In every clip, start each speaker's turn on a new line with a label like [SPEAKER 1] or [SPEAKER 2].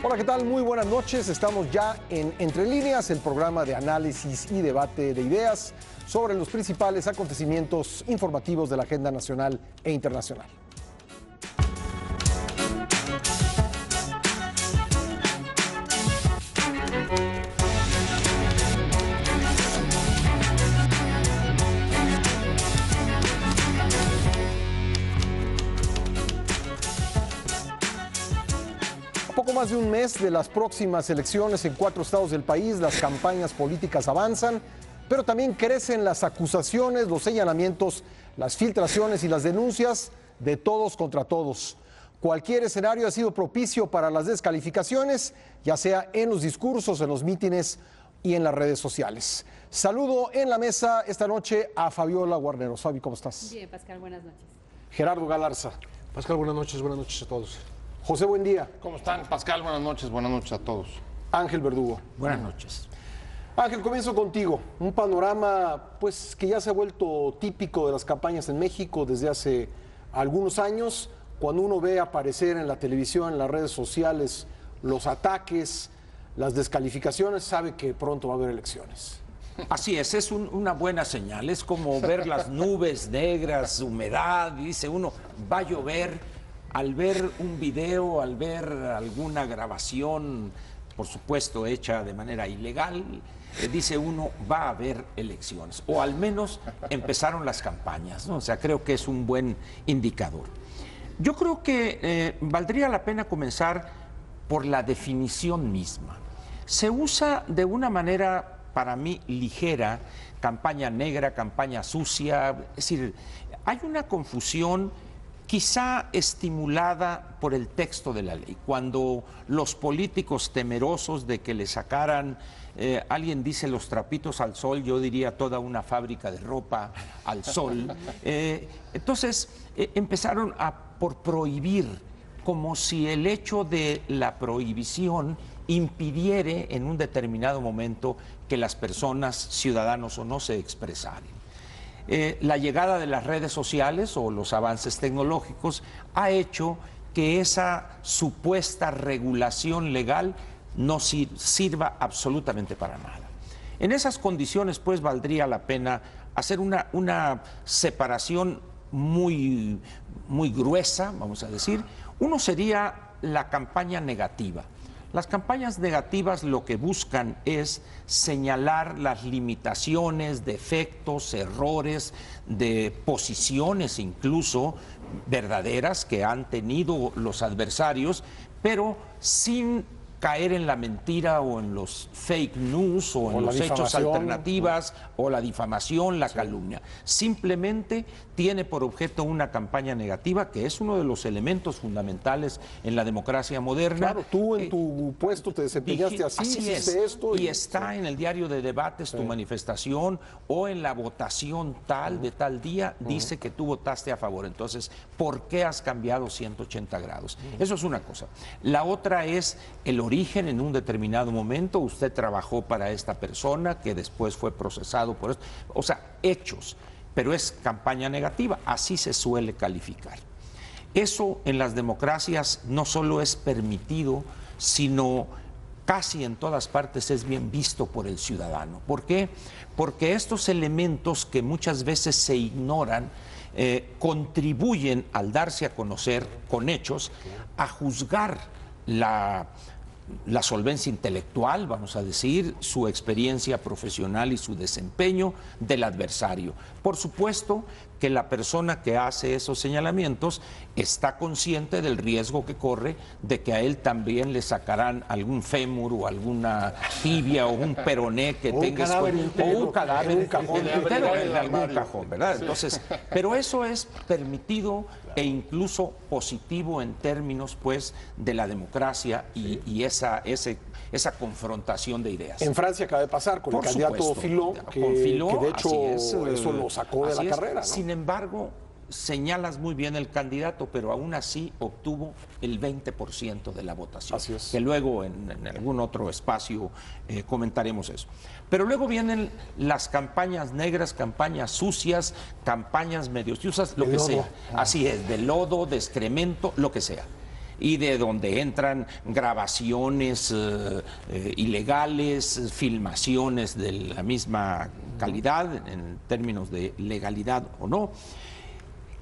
[SPEAKER 1] Hola, ¿qué tal? Muy buenas noches. Estamos ya en Entre Líneas, el programa de análisis y debate de ideas sobre los principales acontecimientos informativos de la agenda nacional e internacional. Poco más de un mes de las próximas elecciones en 4 estados del país, las campañas políticas avanzan, pero también crecen las acusaciones, los señalamientos, las filtraciones y las denuncias de todos contra todos. Cualquier escenario ha sido propicio para las descalificaciones, ya sea en los discursos, en los mítines y en las redes sociales. Saludo en la mesa esta noche a Fabiola Guarneros. Fabi, ¿cómo estás?
[SPEAKER 2] Bien, Pascal, buenas noches.
[SPEAKER 1] Gerardo Galarza.
[SPEAKER 3] Pascal, buenas noches a todos.
[SPEAKER 1] José, buen día.
[SPEAKER 4] ¿Cómo están? Pascal, buenas noches a todos.
[SPEAKER 1] Ángel Verdugo.
[SPEAKER 5] Buenas noches.
[SPEAKER 1] Ángel, comienzo contigo. Un panorama pues que ya se ha vuelto típico de las campañas en México desde hace algunos años. Cuando uno ve aparecer en la televisión, en las redes sociales, los ataques, las descalificaciones, sabe que pronto va a haber elecciones.
[SPEAKER 5] Así es una buena señal. Es como ver las nubes negras, humedad, y dice uno, va a llover. Al ver un video, al ver alguna grabación, por supuesto hecha de manera ilegal, dice uno, va a haber elecciones, o al menos empezaron las campañas, ¿no? O sea, creo que es un buen indicador. Yo creo que valdría la pena comenzar por la definición misma. Se usa de una manera, para mí, ligera, campaña negra, campaña sucia, es decir, hay una confusión quizá estimulada por el texto de la ley. Cuando los políticos temerosos de que le sacaran, alguien dice los trapitos al sol, yo diría toda una fábrica de ropa al sol, entonces empezaron por prohibir, como si el hecho de la prohibición impidiere en un determinado momento que las personas, ciudadanos o no, se expresaran. La llegada de las redes sociales o los avances tecnológicos ha hecho que esa supuesta regulación legal no sirva absolutamente para nada. En esas condiciones, pues, valdría la pena hacer una separación muy gruesa, vamos a decir. Uno sería la campaña negativa. Las campañas negativas lo que buscan es señalar las limitaciones, defectos, errores, de posiciones incluso verdaderas que han tenido los adversarios, pero sin caer en la mentira o en los fake news o en los hechos alternativas o la difamación, la calumnia. Simplemente tiene por objeto una campaña negativa, que es uno de los elementos fundamentales en la democracia moderna.
[SPEAKER 1] Claro, tú en tu puesto te desempeñaste así hiciste esto.
[SPEAKER 5] Y está en el diario de debates tu manifestación, o en la votación tal de tal día, dice que tú votaste a favor. Entonces, ¿por qué has cambiado 180 grados? Eso es una cosa. La otra es el origen. En un determinado momento usted trabajó para esta persona que después fue procesado por esto. O sea, hechos. Pero es campaña negativa, así se suele calificar. Eso en las democracias no solo es permitido, sino casi en todas partes es bien visto por el ciudadano. ¿Por qué? Porque estos elementos que muchas veces se ignoran contribuyen, al darse a conocer con hechos, a juzgar la solvencia intelectual, vamos a decir, su experiencia profesional y su desempeño del adversario. Por supuesto que la persona que hace esos señalamientos está consciente del riesgo que corre de que a él también le sacarán algún fémur o alguna tibia o un peroné que tenga, o un cadáver en un cajón, en algún cajón, ¿verdad? Entonces, pero eso es permitido e incluso positivo en términos, pues, de la democracia y esa confrontación de ideas.
[SPEAKER 1] En Francia acaba de pasar con el candidato Fillon, que de hecho eso lo sacó de la carrera, ¿no?
[SPEAKER 5] Sin embargo, señalas muy bien el candidato, pero aún así obtuvo el 20% de la votación.
[SPEAKER 1] Así es.
[SPEAKER 5] Que luego en algún otro espacio comentaremos eso. Pero luego vienen las campañas negras, campañas sucias, campañas medio sucias, lo que sea. Así es, de lodo, de excremento, lo que sea. y de donde entran grabaciones ilegales, filmaciones de la misma calidad en términos de legalidad o no.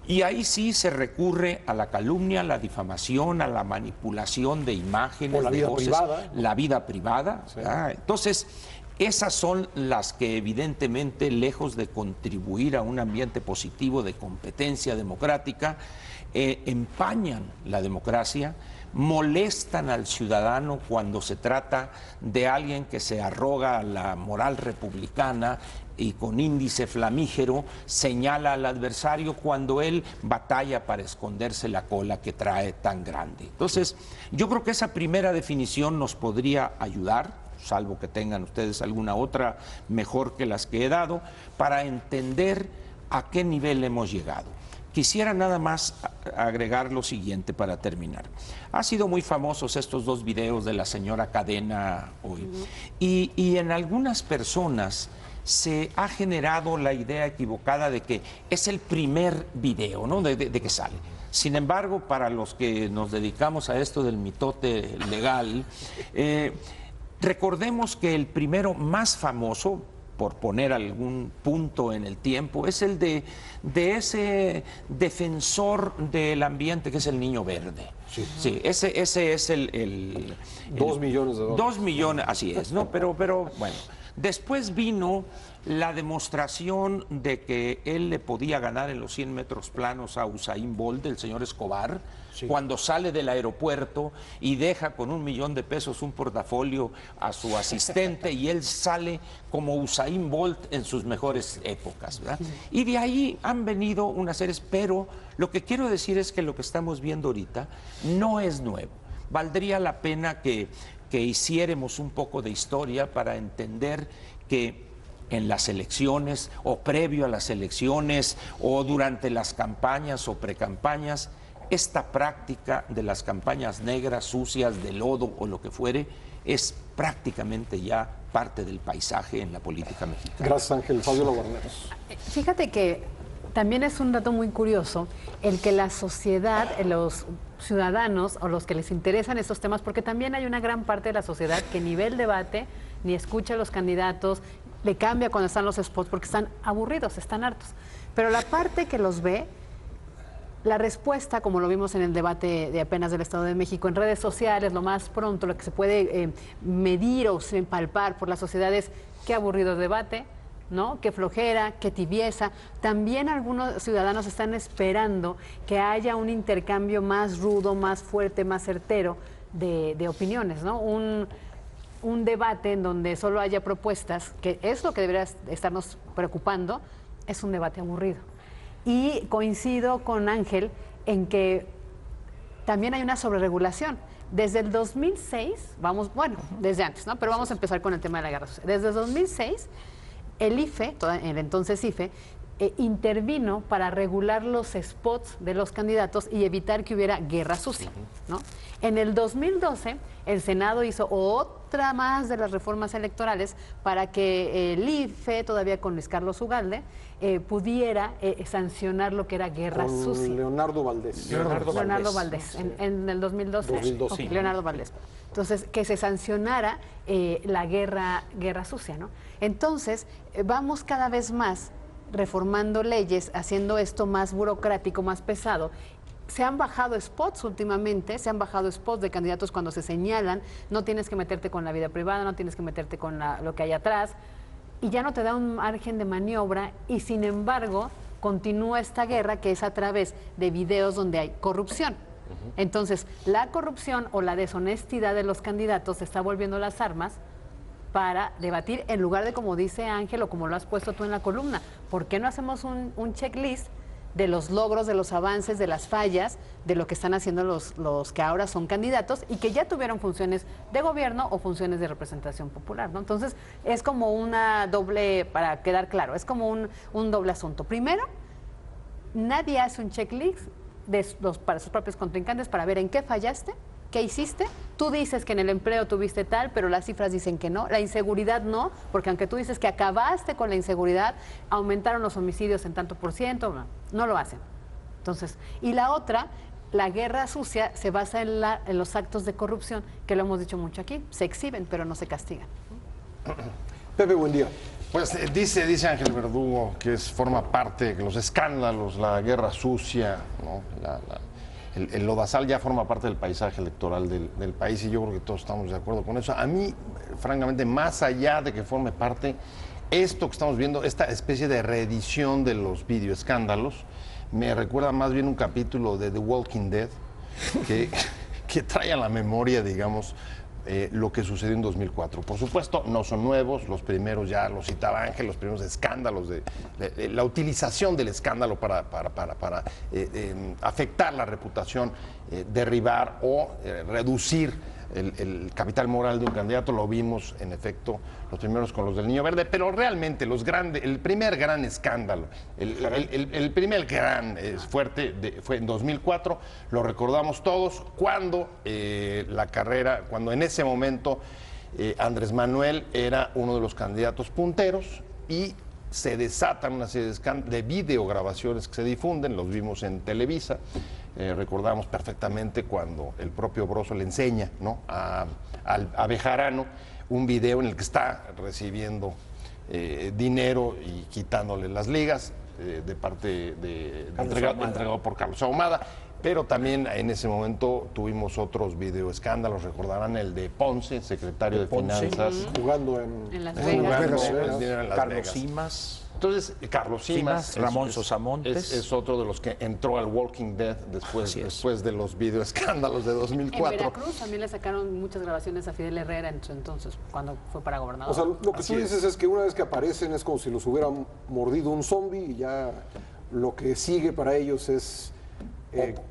[SPEAKER 5] Y ahí sí se recurre a la calumnia, a la difamación, a la manipulación de imágenes,
[SPEAKER 1] o la
[SPEAKER 5] de
[SPEAKER 1] vida
[SPEAKER 5] voces,
[SPEAKER 1] privada.
[SPEAKER 5] la vida privada.
[SPEAKER 1] Sí.
[SPEAKER 5] Entonces, esas son las que evidentemente, lejos de contribuir a un ambiente positivo de competencia democrática, empañan la democracia, molestan al ciudadano cuando se trata de alguien que se arroga la moral republicana y con índice flamígero señala al adversario cuando él batalla para esconderse la cola que trae tan grande. Entonces, yo creo que esa primera definición nos podría ayudar, salvo que tengan ustedes alguna otra mejor que las que he dado, para entender a qué nivel hemos llegado. Quisiera nada más agregar lo siguiente para terminar. Han sido muy famosos estos dos videos de la señora Cadena hoy. Y en algunas personas se ha generado la idea equivocada de que es el primer video, ¿no? de que sale. Sin embargo, para los que nos dedicamos a esto del mitote legal, recordemos que el primero más famoso, por poner algún punto en el tiempo, es el de ese defensor del ambiente que es el Niño Verde. Sí, ese es el
[SPEAKER 1] 2 millones de dólares.
[SPEAKER 5] 2 millones, así es, ¿no? Pero bueno, después vino la demostración de que él le podía ganar en los 100 metros planos a Usain Bolt, el señor Escobar, cuando sale del aeropuerto y deja con $1 millón un portafolio a su asistente y él sale como Usain Bolt en sus mejores épocas, ¿verdad? Y de ahí han venido unas series, pero lo que quiero decir es que lo que estamos viendo ahorita no es nuevo. Valdría la pena que hiciéramos un poco de historia para entender que en las elecciones o previo a las elecciones o durante las campañas o precampañas, esta práctica de las campañas negras, sucias, de lodo o lo que fuere, es prácticamente ya parte del paisaje en la política mexicana.
[SPEAKER 1] Gracias, Ángel. Fabiola Guarneros.
[SPEAKER 2] Fíjate que también es un dato muy curioso el que la sociedad, los ciudadanos o los que les interesan estos temas, porque también hay una gran parte de la sociedad que ni ve el debate, ni escucha a los candidatos, le cambia cuando están los spots porque están aburridos, están hartos. Pero la parte que los ve, la respuesta, como lo vimos en el debate de apenas del Estado de México, en redes sociales, lo más pronto, lo que se puede medir o palpar por la sociedad es qué aburrido debate, ¿no? Qué flojera, qué tibieza. También algunos ciudadanos están esperando que haya un intercambio más rudo, más fuerte, más certero de opiniones, ¿no? Un debate en donde solo haya propuestas, que es lo que debería estarnos preocupando, es un debate aburrido. Y coincido con Ángel en que también hay una sobreregulación. Desde el 2006, desde antes, ¿no? Pero vamos a empezar con el tema de la guerra sucia. Desde el 2006, el IFE, el entonces IFE, intervino para regular los spots de los candidatos y evitar que hubiera guerra sucia, ¿no? En el 2012, el Senado hizo otra más de las reformas electorales para que el IFE, todavía con Luis Carlos Ugalde, pudiera sancionar lo que era guerra sucia.
[SPEAKER 1] Leonardo Valdés.
[SPEAKER 2] Leonardo Valdés, en el 2012.
[SPEAKER 1] 2012.
[SPEAKER 2] Okay, Leonardo Valdés. Entonces, que se sancionara la guerra sucia, ¿no? Entonces, vamos cada vez más reformando leyes, haciendo esto más burocrático, más pesado. Se han bajado spots últimamente, se han bajado spots de candidatos cuando se señalan, no tienes que meterte con la vida privada, no tienes que meterte con lo que hay atrás, y ya no te da un margen de maniobra, y sin embargo continúa esta guerra que es a través de videos donde hay corrupción. Entonces, la corrupción o la deshonestidad de los candidatos se está volviendo las armas para debatir, en lugar de, como dice Ángel, o como lo has puesto tú en la columna, ¿por qué no hacemos un checklist de los logros, de los avances, de las fallas, de lo que están haciendo los que ahora son candidatos y que ya tuvieron funciones de gobierno o funciones de representación popular, ¿no? Entonces, es como una doble, para quedar claro, es como un doble asunto. Primero, nadie hace un checklist para sus propios contrincantes para ver en qué fallaste, qué hiciste. Tú dices que en el empleo tuviste tal, pero las cifras dicen que no. La inseguridad no, porque aunque tú dices que acabaste con la inseguridad, aumentaron los homicidios en tanto por ciento, no lo hacen. Entonces, y la otra, la guerra sucia se basa en los actos de corrupción, que lo hemos dicho mucho aquí, se exhiben pero no se castigan.
[SPEAKER 1] Pepe, buen día.
[SPEAKER 4] Pues dice Ángel Verdugo que forma parte, que los escándalos, la guerra sucia, ¿no? El lodazal ya forma parte del paisaje electoral del país y yo creo que todos estamos de acuerdo con eso. A mí, francamente, más allá de que forme parte, esto que estamos viendo, esta especie de reedición de los videoescándalos, me recuerda más bien un capítulo de The Walking Dead que trae a la memoria, digamos, lo que sucedió en 2004. Por supuesto, no son nuevos, los primeros ya los citaba Ángel, los primeros escándalos, de la utilización del escándalo para afectar la reputación, derribar o reducir el capital moral de un candidato, lo vimos en efecto los primeros con los del Niño Verde, pero realmente el primer gran escándalo, el primer gran fuerte fue en 2004, lo recordamos todos, cuando cuando en ese momento Andrés Manuel era uno de los candidatos punteros y se desatan una serie de videograbaciones que se difunden, los vimos en Televisa. Recordamos perfectamente cuando el propio Broso le enseña, ¿no?, a Bejarano un video en el que está recibiendo dinero y quitándole las ligas de parte entregado por Carlos Ahumada. Pero también en ese momento tuvimos otros videoescándalos, recordarán el de Ponce, secretario de Finanzas.
[SPEAKER 1] Jugando
[SPEAKER 2] En Las
[SPEAKER 1] Vegas.
[SPEAKER 5] Carlos Simas.
[SPEAKER 4] Entonces, Carlos Simas,
[SPEAKER 5] Ramón Sosamontes.
[SPEAKER 4] Es otro de los que entró al Walking Dead después de los videoescándalos de 2004.
[SPEAKER 2] En Veracruz también le sacaron muchas grabaciones a Fidel Herrera en su entonces, cuando fue para gobernador.
[SPEAKER 1] O sea, lo que tú dices es que una vez que aparecen es como si los hubiera mordido un zombie y ya lo que sigue para ellos es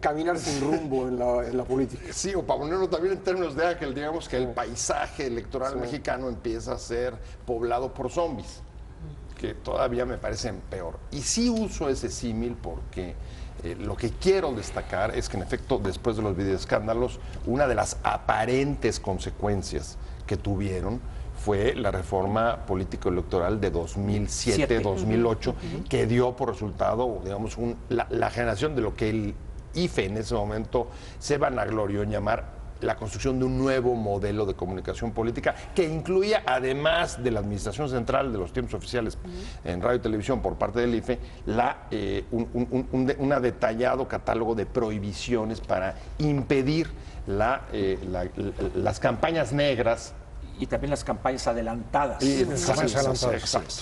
[SPEAKER 1] caminar sin rumbo en la política.
[SPEAKER 4] Sí, o para ponerlo también en términos de Ángel, digamos que el paisaje electoral mexicano empieza a ser poblado por zombies, que todavía me parecen peor. Y sí uso ese símil porque lo que quiero destacar es que en efecto después de los videoescándalos, una de las aparentes consecuencias que tuvieron fue la reforma político-electoral de 2007-2008, que dio por resultado, digamos, la generación de lo que el IFE en ese momento se vanaglorió en llamar la construcción de un nuevo modelo de comunicación política que incluía, además de la administración central de los tiempos oficiales en radio y televisión por parte del IFE, un detallado catálogo de prohibiciones para impedir las campañas negras.
[SPEAKER 5] Y también las campañas adelantadas.
[SPEAKER 4] Exacto.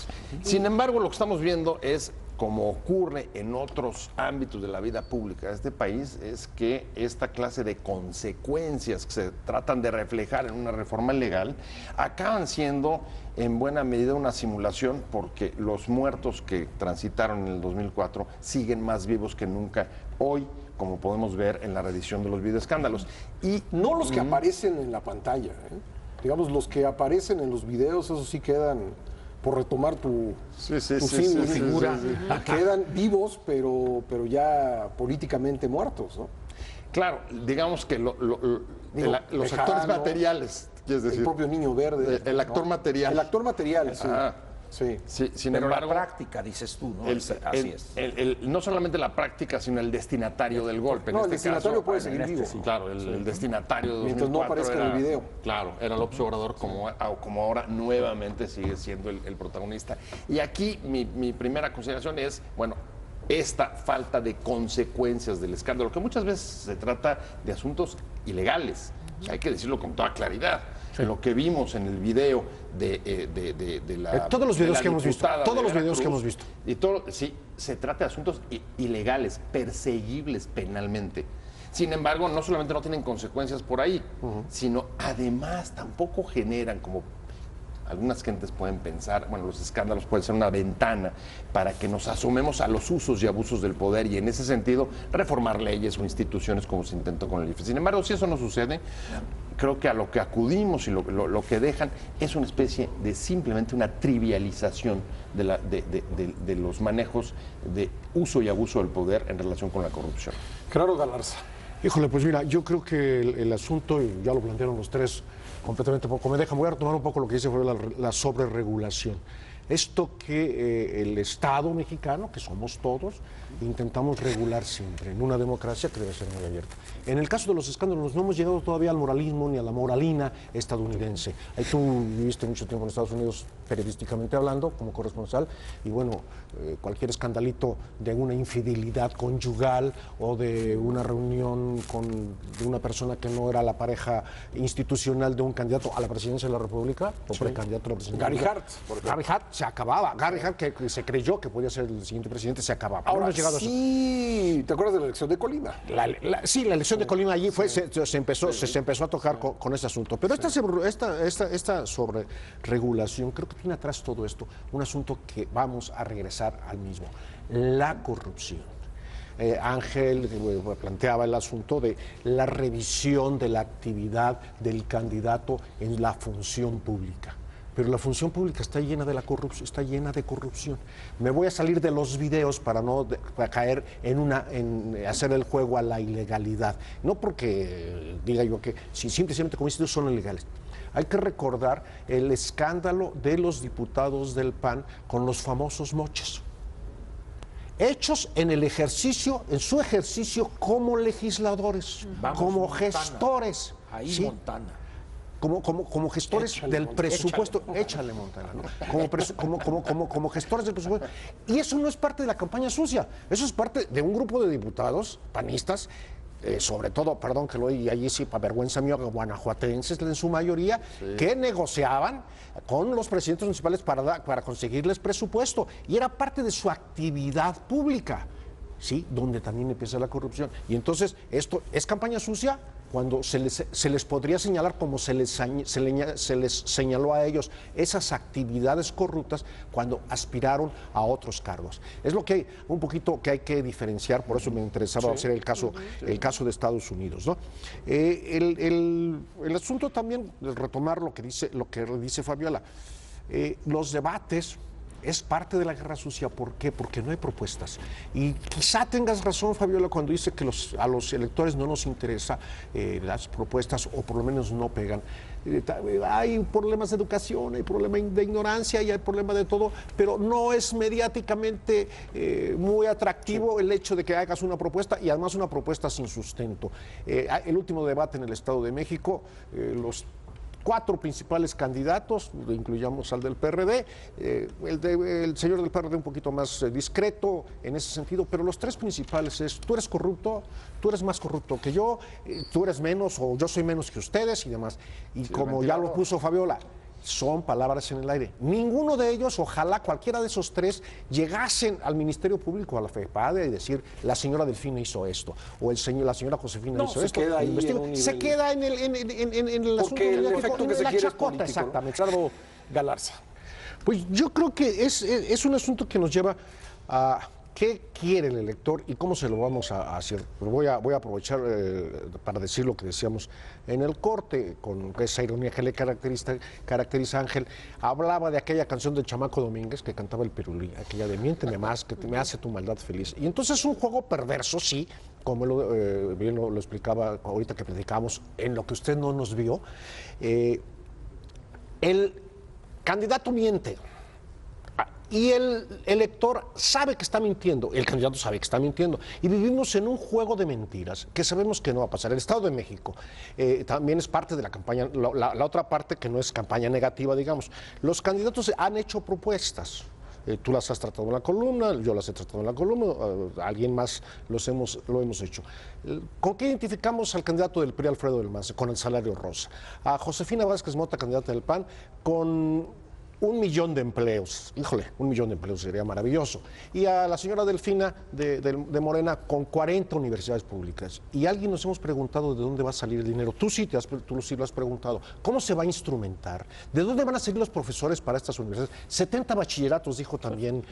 [SPEAKER 4] Sin embargo, lo que estamos viendo es, como ocurre en otros ámbitos de la vida pública de este país, es que esta clase de consecuencias que se tratan de reflejar en una reforma legal acaban siendo en buena medida una simulación, porque los muertos que transitaron en el 2004 siguen más vivos que nunca hoy, como podemos ver en la reedición de los videoescándalos.
[SPEAKER 1] Y no los que aparecen en la pantalla, digamos, los que aparecen en los videos, esos sí quedan, por retomar tu figura, quedan vivos, pero ya políticamente muertos, ¿no?
[SPEAKER 4] Claro, digamos que los actores materiales, quieres decir.
[SPEAKER 1] El propio Niño Verde.
[SPEAKER 4] El actor material.
[SPEAKER 1] El actor material, sí. Sí.
[SPEAKER 4] Sin
[SPEAKER 5] Pero
[SPEAKER 4] embargo,
[SPEAKER 5] la práctica, dices tú, ¿no? Así es.
[SPEAKER 4] No solamente la práctica, sino el destinatario del golpe.
[SPEAKER 1] No,
[SPEAKER 4] en
[SPEAKER 1] el
[SPEAKER 4] este
[SPEAKER 1] destinatario
[SPEAKER 4] caso,
[SPEAKER 1] puede seguir vivo.
[SPEAKER 4] Claro, el destinatario de 2004
[SPEAKER 1] mientras no aparezca en el video.
[SPEAKER 4] Claro, era López Obrador, como ahora nuevamente sigue siendo el protagonista. Y aquí mi primera consideración es, bueno, esta falta de consecuencias del escándalo, que muchas veces se trata de asuntos ilegales, hay que decirlo con toda claridad. Sí. Lo que vimos en el video de la
[SPEAKER 3] todos los videos
[SPEAKER 4] de la
[SPEAKER 3] que hemos visto, todos los videos que hemos visto.
[SPEAKER 4] Y sí, se trata de asuntos ilegales, perseguibles penalmente. Sin embargo, no solamente no tienen consecuencias por ahí, sino además tampoco generan, como algunas gentes pueden pensar, bueno, los escándalos pueden ser una ventana para que nos asomemos a los usos y abusos del poder y en ese sentido reformar leyes o instituciones como se intentó con el IFE. Sin embargo, si eso no sucede, creo que a lo que acudimos y lo que dejan es una especie de simplemente una trivialización de los manejos de uso y abuso del poder en relación con la corrupción.
[SPEAKER 1] Gerardo Galarza.
[SPEAKER 3] Híjole, pues mira, yo creo que el asunto, y ya lo plantearon los tres completamente poco, me voy a retomar un poco lo que dice fue la sobreregulación. Esto que el Estado mexicano, que somos todos, intentamos regular siempre en una democracia que debe ser muy abierta. En el caso de los escándalos no hemos llegado todavía al moralismo ni a la moralina estadounidense. Ahí tú viviste mucho tiempo en Estados Unidos periodísticamente hablando, como corresponsal, y bueno, cualquier escandalito de una infidelidad conyugal o de una reunión de una persona que no era la pareja institucional de un candidato a la presidencia de la República, o precandidato a la presidencia
[SPEAKER 5] Gary
[SPEAKER 3] de la
[SPEAKER 5] Hart, por ejemplo.
[SPEAKER 3] Gary Hart se acababa. Gary Hart, que se creyó que podía ser el siguiente presidente, se acababa.
[SPEAKER 6] Ahora
[SPEAKER 3] hemos llegado a eso.
[SPEAKER 6] sí, ¿te acuerdas de la elección de Colima?
[SPEAKER 3] Sí, la elección de Colima allí fue, se empezó a tocar con ese asunto. Pero esta sobre regulación, creo que tiene atrás todo esto, un asunto que vamos a regresar al mismo, la corrupción. Ángel planteaba el asunto de la revisión de la actividad del candidato en la función pública. Pero la función pública está llena de corrupción. Me voy a salir de los videos para no caer en hacer el juego a la ilegalidad. No porque diga yo que si simplemente como dices son ilegales. Hay que recordar el escándalo de los diputados del PAN con los famosos moches. Hechos en su ejercicio como legisladores, como gestores.
[SPEAKER 5] Ahí
[SPEAKER 3] ¿sí?
[SPEAKER 5] Montana.
[SPEAKER 3] Como gestores del presupuesto, échale Montana, ¿no? Como gestores del presupuesto. Y eso no es parte de la campaña sucia, eso es parte de un grupo de diputados panistas, sobre todo, perdón que lo diga allí sí, para vergüenza mía, guanajuatenses en su mayoría, que negociaban con los presidentes municipales para conseguirles presupuesto. Y era parte de su actividad pública, ¿sí? Donde también empieza la corrupción. Y entonces, ¿esto es campaña sucia? Cuando se les podría señalar como se les señaló a ellos esas actividades corruptas cuando aspiraron a otros cargos. Es lo que hay un poquito que hay que diferenciar, por eso me interesaba hacer el caso de Estados Unidos, ¿no? El asunto también, retomar lo que dice Fabiola, los debates es parte de la guerra sucia. ¿Por qué? Porque no hay propuestas. Y quizá tengas razón, Fabiola, cuando dice que a los electores no nos interesa las propuestas, o por lo menos no pegan. Hay problemas de educación, hay problemas de ignorancia y hay problemas de todo, pero no es mediáticamente muy atractivo el hecho de que hagas una propuesta, y además una propuesta sin sustento. El último debate en el Estado de México, los 4 principales candidatos, incluyamos al del PRD, el señor del PRD un poquito más discreto en ese sentido, pero los 3 principales es: tú eres corrupto, tú eres más corrupto que yo, tú eres menos o yo soy menos que ustedes y demás. Y sí, como ya lo puso Fabiola, son palabras en el aire. Ninguno de ellos, ojalá cualquiera de esos 3 llegasen al Ministerio Público, a la FEPADE, y decir: la señora Delfina hizo esto, o la señora Josefina hizo esto.
[SPEAKER 6] Queda ahí
[SPEAKER 3] se queda en el asunto
[SPEAKER 6] porque el efecto que se quiere es político,
[SPEAKER 3] exactamente.
[SPEAKER 6] Claro, Galarza.
[SPEAKER 3] Pues yo creo que es un asunto que nos lleva a qué quiere el elector y cómo se lo vamos a hacer. Pero voy a aprovechar para decir lo que decíamos en el corte, con esa ironía que le caracteriza a Ángel. Hablaba de aquella canción de Chamaco Domínguez que cantaba el Pirulí, aquella de miénteme más, que me hace tu maldad feliz. Y entonces es un juego perverso, sí, como bien lo explicaba ahorita que platicábamos, en lo que usted no nos vio. El candidato miente y el elector sabe que está mintiendo, el candidato sabe que está mintiendo, y vivimos en un juego de mentiras que sabemos que no va a pasar. El Estado de México también es parte de la campaña, la otra parte que no es campaña negativa, digamos. Los candidatos han hecho propuestas. Tú las has tratado en la columna, yo las he tratado en la columna, alguien más lo hemos hecho. ¿Con qué identificamos al candidato del PRI, Alfredo del Mazo? Con el salario rosa. A Josefina Vázquez Mota, candidata del PAN, con 1 millón de empleos. Híjole, 1 millón de empleos sería maravilloso. Y a la señora Delfina de Morena con 40 universidades públicas. Y alguien nos hemos preguntado de dónde va a salir el dinero. Tú sí lo has preguntado. ¿Cómo se va a instrumentar? ¿De dónde van a salir los profesores para estas universidades? 70 bachilleratos, dijo también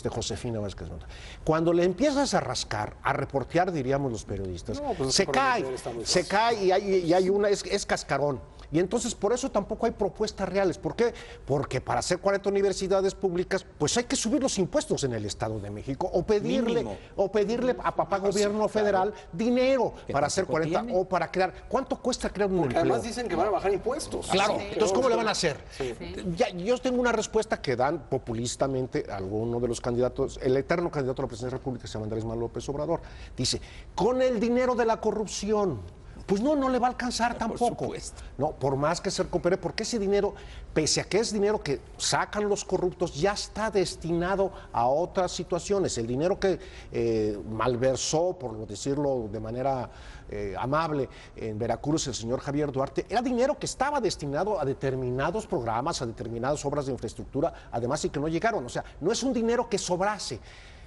[SPEAKER 3] Josefina Vázquez Mota. Cuando le empiezas a rascar, a reportear, diríamos los periodistas, se cae y hay una, es cascarón. Y entonces por eso tampoco hay propuestas reales. ¿Por qué? Porque para hacer 40 universidades públicas, pues hay que subir los impuestos en el Estado de México o pedirle a papá gobierno federal dinero para hacer 40 o para crear. ¿Cuánto cuesta crear un empleo?
[SPEAKER 6] Además dicen que van a bajar impuestos.
[SPEAKER 3] Claro,
[SPEAKER 6] Sí.
[SPEAKER 3] entonces ¿cómo le van a hacer?
[SPEAKER 6] Sí.
[SPEAKER 3] Ya, yo tengo una respuesta que dan populistamente alguno de los candidatos, el eterno candidato a la presidencia de la República se llama Andrés Manuel López Obrador. Dice, con el dinero de la corrupción. Pues no le va a alcanzar tampoco.
[SPEAKER 5] Por supuesto.
[SPEAKER 3] No, por más que se recupere, porque ese dinero, pese a que es dinero que sacan los corruptos, ya está destinado a otras situaciones. El dinero que malversó, por decirlo de manera amable, en Veracruz el señor Javier Duarte, era dinero que estaba destinado a determinados programas, a determinadas obras de infraestructura, además y que no llegaron. O sea, no es un dinero que sobrase.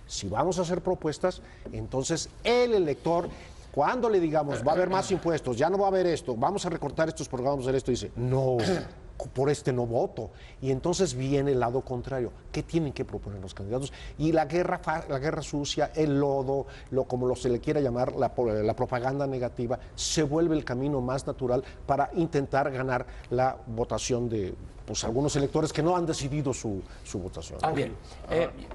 [SPEAKER 3] Si vamos a hacer propuestas, entonces el elector, cuando le digamos va a haber más impuestos, ya no va a haber esto, vamos a recortar estos programas, vamos a hacer esto, dice, no, por este no voto. Y entonces viene el lado contrario. ¿Qué tienen que proponer los candidatos? Y la guerra sucia, el lodo, como se le quiera llamar, la propaganda negativa, se vuelve el camino más natural para intentar ganar la votación de algunos electores que no han decidido su votación.
[SPEAKER 5] Bien,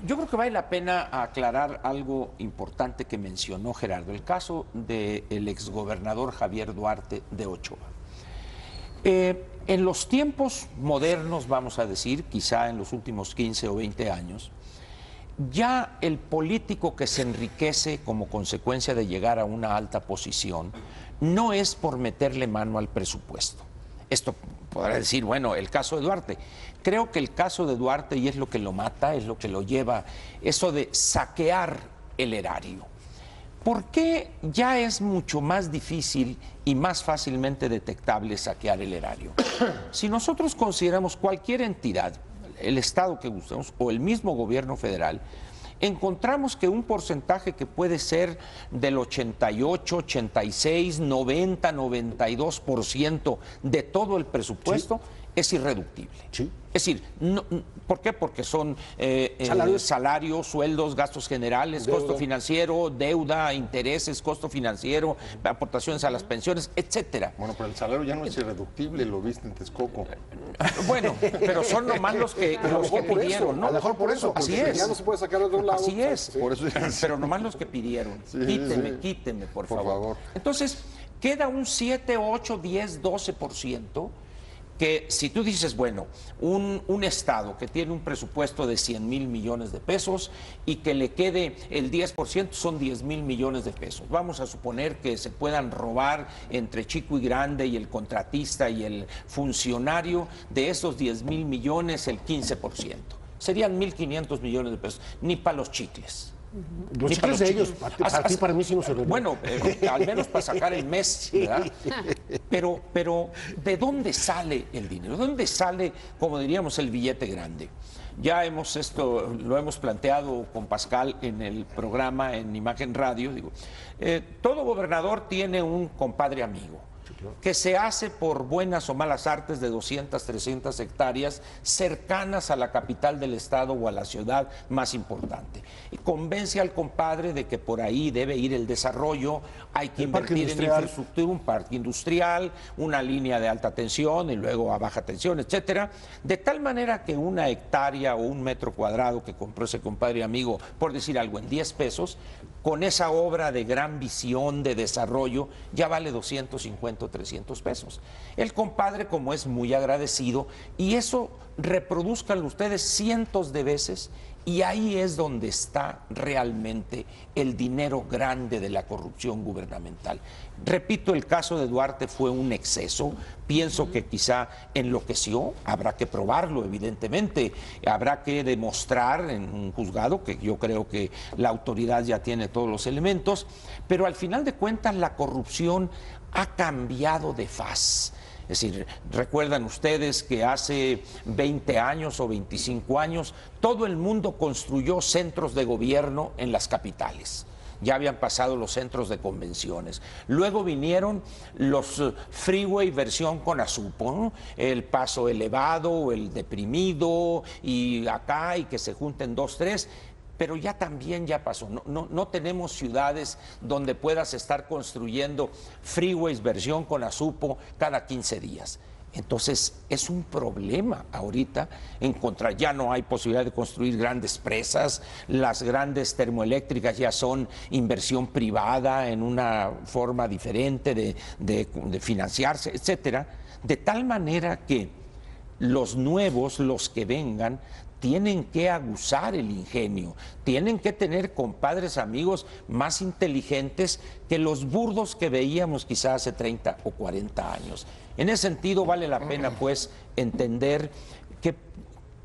[SPEAKER 5] yo creo que vale la pena aclarar algo importante que mencionó Gerardo, el caso del exgobernador Javier Duarte de Ochoa. En los tiempos modernos, vamos a decir, quizá en los últimos 15 o 20 años, ya el político que se enriquece como consecuencia de llegar a una alta posición no es por meterle mano al presupuesto. Esto podrá decir, bueno, el caso de Duarte. Creo que el caso de Duarte, y es lo que lo mata, es lo que lo lleva, eso de saquear el erario. ¿Por qué ya es mucho más difícil y más fácilmente detectable saquear el erario? Si nosotros consideramos cualquier entidad, el Estado que gustemos o el mismo gobierno federal, encontramos que un porcentaje que puede ser del 88, 86, 90, 92% de todo el presupuesto es irreductible.
[SPEAKER 3] Sí.
[SPEAKER 5] Es decir, ¿por qué? Porque son salarios, sueldos, gastos generales,
[SPEAKER 6] Deuda.
[SPEAKER 5] costo financiero, deuda, intereses, costo financiero, aportaciones a las pensiones, etcétera.
[SPEAKER 4] Bueno, pero el salario ya no es irreductible, lo viste en Texcoco.
[SPEAKER 5] Bueno, pero son nomás los que pidieron, ¿no?
[SPEAKER 6] A lo mejor por eso,
[SPEAKER 5] Así
[SPEAKER 6] porque
[SPEAKER 5] es.
[SPEAKER 6] ya no se puede sacar de un lado.
[SPEAKER 5] Así es.
[SPEAKER 6] Sí.
[SPEAKER 4] Por eso
[SPEAKER 5] Pero nomás los que pidieron.
[SPEAKER 4] Sí,
[SPEAKER 5] Quíteme, por
[SPEAKER 4] Por
[SPEAKER 5] favor.
[SPEAKER 4] favor.
[SPEAKER 5] Entonces, queda un 7, 8, 10, 12%, que si tú dices, bueno, un Estado que tiene un presupuesto de 100,000 millones de pesos y que le quede el 10%, son 10,000 millones de pesos. Vamos a suponer que se puedan robar entre chico y grande y el contratista y el funcionario de esos 10,000 millones el 15%. Serían 1,500 millones de pesos, ni para los chicles.
[SPEAKER 3] Los
[SPEAKER 5] Ni para
[SPEAKER 3] chicles de ellos,
[SPEAKER 5] chicles.
[SPEAKER 3] para ti, para mí sí no se ven.
[SPEAKER 5] Bueno, al menos para sacar el mes, ¿verdad? Pero ¿de dónde sale el dinero? ¿De dónde sale, como diríamos, el billete grande? Ya lo hemos planteado con Pascal en el programa en Imagen Radio. Digo, todo gobernador tiene un compadre amigo que se hace por buenas o malas artes de 200, 300 hectáreas cercanas a la capital del estado o a la ciudad más importante. Y convence al compadre de que por ahí debe ir el desarrollo, hay que invertir en infraestructura, un parque industrial, una línea de alta tensión y luego a baja tensión, etcétera, de tal manera que una hectárea o un metro cuadrado que compró ese compadre amigo, por decir algo, en 10 pesos, con esa obra de gran visión de desarrollo, ya vale 250 o 300 pesos. El compadre, como es muy agradecido, y eso reproduzcanlo ustedes cientos de veces, y ahí es donde está realmente el dinero grande de la corrupción gubernamental. Repito, el caso de Duarte fue un exceso, pienso que quizá enloqueció, habrá que probarlo evidentemente, habrá que demostrar en un juzgado, que yo creo que la autoridad ya tiene todos los elementos, pero al final de cuentas la corrupción ha cambiado de faz. Es decir, recuerdan ustedes que hace 20 años o 25 años todo el mundo construyó centros de gobierno en las capitales. Ya habían pasado los centros de convenciones. Luego vinieron los freeway versión con Azupo, ¿no? El paso elevado, el deprimido, y acá, y que se junten 2, 3. Pero ya también ya pasó. No tenemos ciudades donde puedas estar construyendo freeways versión con Azupo cada 15 días. Entonces, es un problema ahorita encontrar, ya no hay posibilidad de construir grandes presas, las grandes termoeléctricas ya son inversión privada en una forma diferente de financiarse, etcétera, de tal manera que los nuevos, los que vengan, tienen que aguzar el ingenio, tienen que tener compadres, amigos más inteligentes que los burdos que veíamos quizás hace 30 o 40 años. En ese sentido vale la pena pues entender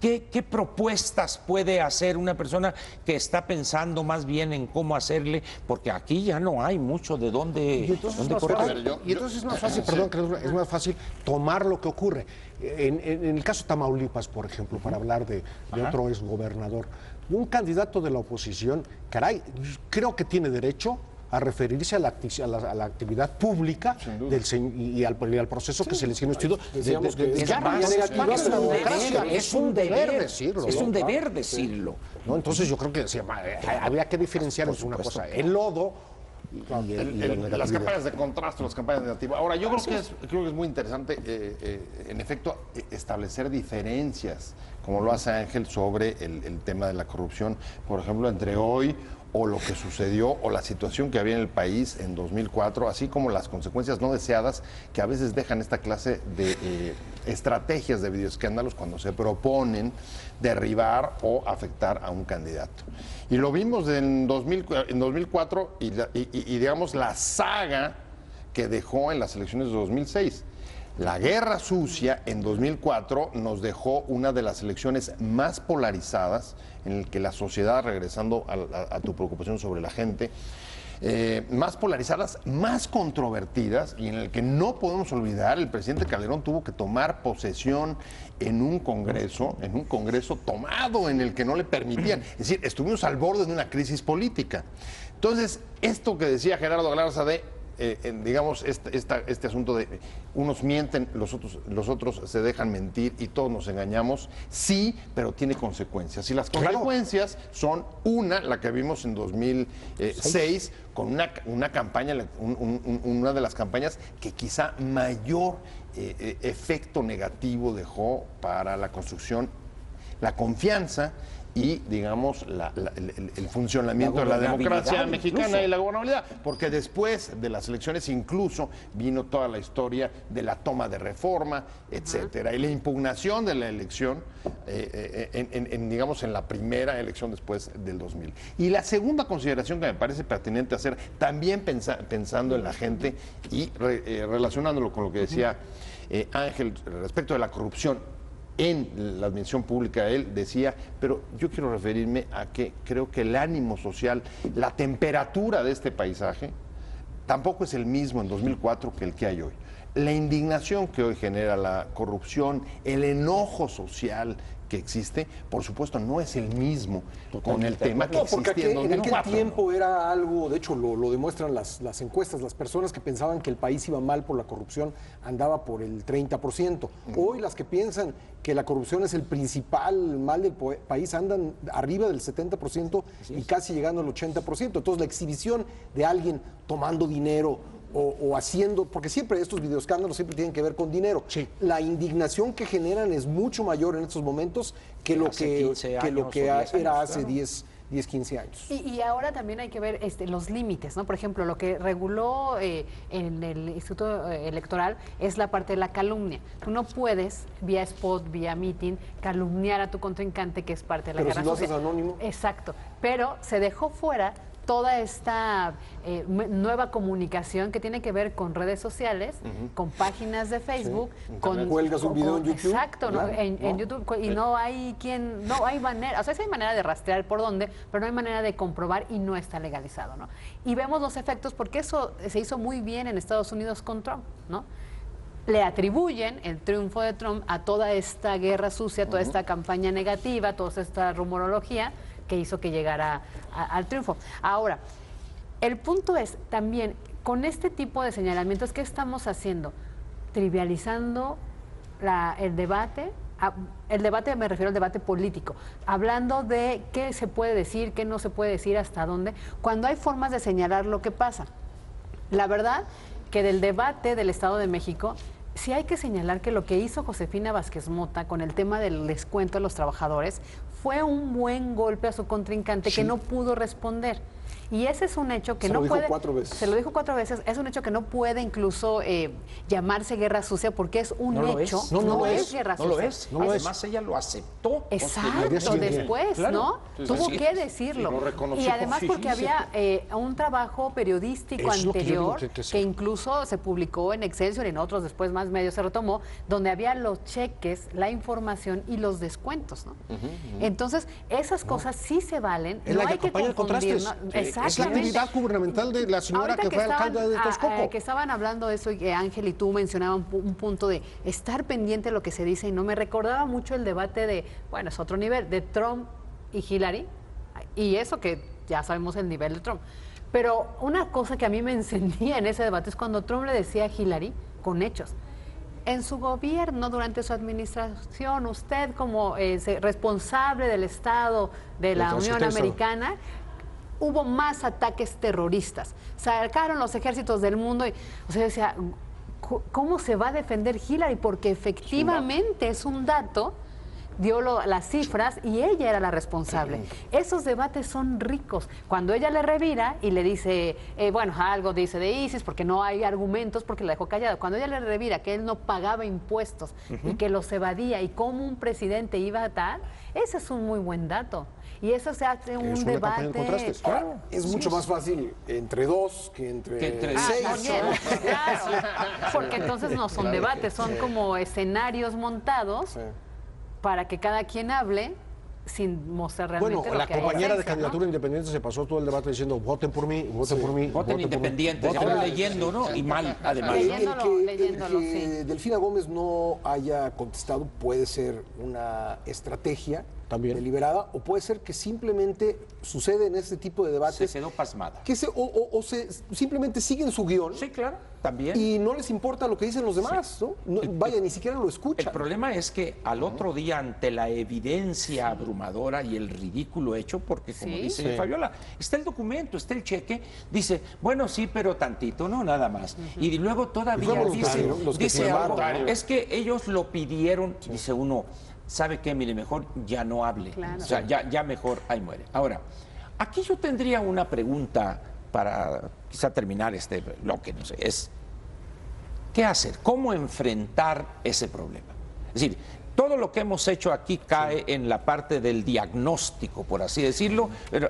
[SPEAKER 5] qué propuestas puede hacer una persona que está pensando más bien en cómo hacerle, porque aquí ya no hay mucho de dónde,
[SPEAKER 3] Y entonces es más fácil, perdón, es más fácil tomar lo que ocurre. En el caso de Tamaulipas, por ejemplo, para hablar de otro exgobernador, un candidato de la oposición, caray, creo que tiene derecho a referirse a la actividad pública y al proceso que se le sigue estudiando.
[SPEAKER 5] Es un deber decirlo. Es un deber decirlo.
[SPEAKER 3] ¿No? Entonces yo creo que habría que diferenciar entre una cosa, el lodo
[SPEAKER 4] las campañas de contraste, las campañas negativas. Ahora, yo creo que es muy interesante, en efecto, establecer diferencias, como lo hace Ángel, sobre el tema de la corrupción, por ejemplo, entre hoy o lo que sucedió o la situación que había en el país en 2004, así como las consecuencias no deseadas que a veces dejan esta clase de estrategias de videoescándalos cuando se proponen derribar o afectar a un candidato. Y lo vimos en 2004 y digamos la saga que dejó en las elecciones de 2006. La guerra sucia en 2004 nos dejó una de las elecciones más polarizadas, en el que la sociedad, regresando a tu preocupación sobre la gente, más polarizadas, más controvertidas, y en el que no podemos olvidar, el presidente Calderón tuvo que tomar posesión en un congreso tomado en el que no le permitían. Es decir, estuvimos al borde de una crisis política. Entonces, esto que decía Gerardo Galarza digamos, este asunto de unos mienten, los otros se dejan mentir y todos nos engañamos, sí, pero tiene consecuencias. Y las consecuencias son la que vimos en 2006, con una campaña, una de las campañas que quizá mayor efecto negativo dejó para la construcción, la confianza y, digamos, el funcionamiento de la democracia mexicana incluso. Y la gobernabilidad, porque después de las elecciones incluso vino toda la historia de la toma de Reforma, etcétera, y la impugnación de la elección, digamos, en la primera elección después del 2000. Y la segunda consideración que me parece pertinente hacer, también pensando en la gente y relacionándolo con lo que decía Ángel respecto de la corrupción, en la admisión pública él decía, pero yo quiero referirme a que creo que el ánimo social, la temperatura de este paisaje, tampoco es el mismo en 2004 que el que hay hoy. La indignación que hoy genera la corrupción, el enojo social que existe, por supuesto, no es el mismo con el tema que existía en 2004.
[SPEAKER 6] En aquel tiempo era algo, de hecho lo demuestran las encuestas, las personas que pensaban que el país iba mal por la corrupción andaba por el 30%. Hoy las que piensan que la corrupción es el principal mal del país andan arriba del 70% y casi llegando al 80%. Entonces la exhibición de alguien tomando dinero o haciendo, porque siempre estos videoescándalos siempre tienen que ver con dinero. Sí. La indignación que generan es mucho mayor en estos momentos que lo que era hace 10, 15 años.
[SPEAKER 2] Y ahora también hay que ver los límites, ¿no? Por ejemplo, lo que reguló en el Instituto Electoral es la parte de la calumnia. Tú no puedes, vía spot, vía meeting, calumniar a tu contrincante, que es parte de la guerra
[SPEAKER 6] sucia. Pero si lo haces anónimo.
[SPEAKER 2] Exacto. Pero se dejó fuera toda esta nueva comunicación que tiene que ver con redes sociales, con páginas de Facebook, con
[SPEAKER 6] cuelgas un video en YouTube.
[SPEAKER 2] Exacto, ¿no? En YouTube, y no hay manera, o sea, sí hay manera de rastrear por dónde, pero no hay manera de comprobar y no está legalizado, ¿no? Y vemos los efectos, porque eso se hizo muy bien en Estados Unidos con Trump, ¿no? Le atribuyen el triunfo de Trump a toda esta guerra sucia, toda esta campaña negativa, toda esta rumorología que hizo que llegara al triunfo. Ahora, el punto es también, con este tipo de señalamientos, ¿qué estamos haciendo? Trivializando el debate. El debate, me refiero al debate político, hablando de qué se puede decir, qué no se puede decir, hasta dónde, cuando hay formas de señalar lo que pasa. La verdad que del debate del Estado de México sí hay que señalar que lo que hizo Josefina Vázquez Mota con el tema del descuento a los trabajadores fue un buen golpe a su contrincante que no pudo responder. Y ese es un hecho que no puede...
[SPEAKER 6] Se lo dijo 4 veces.
[SPEAKER 2] Se lo dijo 4 veces. Es un hecho que no puede incluso llamarse guerra sucia porque es un hecho.
[SPEAKER 5] No
[SPEAKER 2] es guerra sucia.
[SPEAKER 5] No lo es. Además, ella lo aceptó.
[SPEAKER 2] Exacto, después,
[SPEAKER 5] claro.
[SPEAKER 2] ¿no?
[SPEAKER 5] Sí,
[SPEAKER 2] Tuvo
[SPEAKER 5] sí.
[SPEAKER 2] que decirlo.
[SPEAKER 4] Sí, lo reconoció.
[SPEAKER 2] Y además porque había un trabajo periodístico
[SPEAKER 3] Es lo que yo digo,
[SPEAKER 2] anterior que incluso se publicó en Excelsior y en otros después más medios se retomó, donde había los cheques, la información y los descuentos, ¿no? Entonces, esas cosas sí se valen.
[SPEAKER 3] Es
[SPEAKER 2] no
[SPEAKER 3] la
[SPEAKER 2] hay que
[SPEAKER 3] campaña de
[SPEAKER 2] confundir.
[SPEAKER 3] contrastes.
[SPEAKER 2] Exactamente.
[SPEAKER 3] Es la actividad gubernamental de la señora
[SPEAKER 2] Ahorita
[SPEAKER 3] que fue alcalde de Texcoco.
[SPEAKER 2] que estaban hablando de eso y que Ángel y tú mencionaban un punto de estar pendiente de lo que se dice y no me recordaba mucho el debate de, bueno, es otro nivel, de Trump y Hillary, y eso que ya sabemos el nivel de Trump. Pero una cosa que a mí me encendía en ese debate es cuando Trump le decía a Hillary, con hechos, en su gobierno, durante su administración, usted como responsable del Estado de la Unión Americana, hubo más ataques terroristas. Sacaron los ejércitos del mundo y, o sea, decía, ¿cómo se va a defender Hillary? Porque efectivamente es un dato, dio las cifras y ella era la responsable. Esos debates son ricos. Cuando ella le revira y le dice, bueno, algo dice de ISIS porque no hay argumentos porque la dejó callada. Cuando ella le revira que él no pagaba impuestos y que los evadía y cómo un presidente iba a tal, ese es un muy buen dato. Y eso se hace un debate.
[SPEAKER 3] Claro.
[SPEAKER 6] Es mucho más fácil entre 2 que entre 6.
[SPEAKER 2] También, claro, porque entonces no son debates, son como escenarios montados para que cada quien hable sin mostrar realmente
[SPEAKER 3] Bueno,
[SPEAKER 2] lo
[SPEAKER 3] la
[SPEAKER 2] que hay
[SPEAKER 3] compañera de
[SPEAKER 2] esencia,
[SPEAKER 3] candidatura independiente se pasó todo el debate diciendo voten por mí, voten por mí.
[SPEAKER 5] Voten independientes, ya leyendo, ¿no? Y mal, además.
[SPEAKER 2] Leyéndolo,
[SPEAKER 6] el que
[SPEAKER 2] sí.
[SPEAKER 6] Delfina Gómez no haya contestado puede ser una estrategia
[SPEAKER 3] También.
[SPEAKER 6] deliberada o puede ser que simplemente sucede en este tipo de debates
[SPEAKER 5] Se quedó pasmada.
[SPEAKER 6] que simplemente siguen su guión
[SPEAKER 5] Sí, claro, también.
[SPEAKER 6] y no les importa lo que dicen los demás, ¿no? Vaya, ni siquiera lo
[SPEAKER 5] El
[SPEAKER 6] escuchan.
[SPEAKER 5] problema es que al otro día, ante la evidencia abrumadora y el ridículo hecho, porque como
[SPEAKER 2] Sí.
[SPEAKER 5] dice Fabiola, está el documento, está el cheque, dice, bueno, sí, pero tantito, no, nada más. Y luego todavía
[SPEAKER 6] fue voluntario, los que
[SPEAKER 5] dice
[SPEAKER 6] firmaron,
[SPEAKER 5] algo,
[SPEAKER 6] ¿no?
[SPEAKER 5] es que ellos lo pidieron, dice uno, ¿sabe qué? Mire, mejor ya no hable.
[SPEAKER 2] Claro.
[SPEAKER 5] O sea, ya mejor ahí muere. Ahora, aquí yo tendría una pregunta para quizá terminar este bloque, no sé, es ¿qué hacer? ¿Cómo enfrentar ese problema? Es decir, todo lo que hemos hecho aquí cae en la parte del diagnóstico, por así decirlo, pero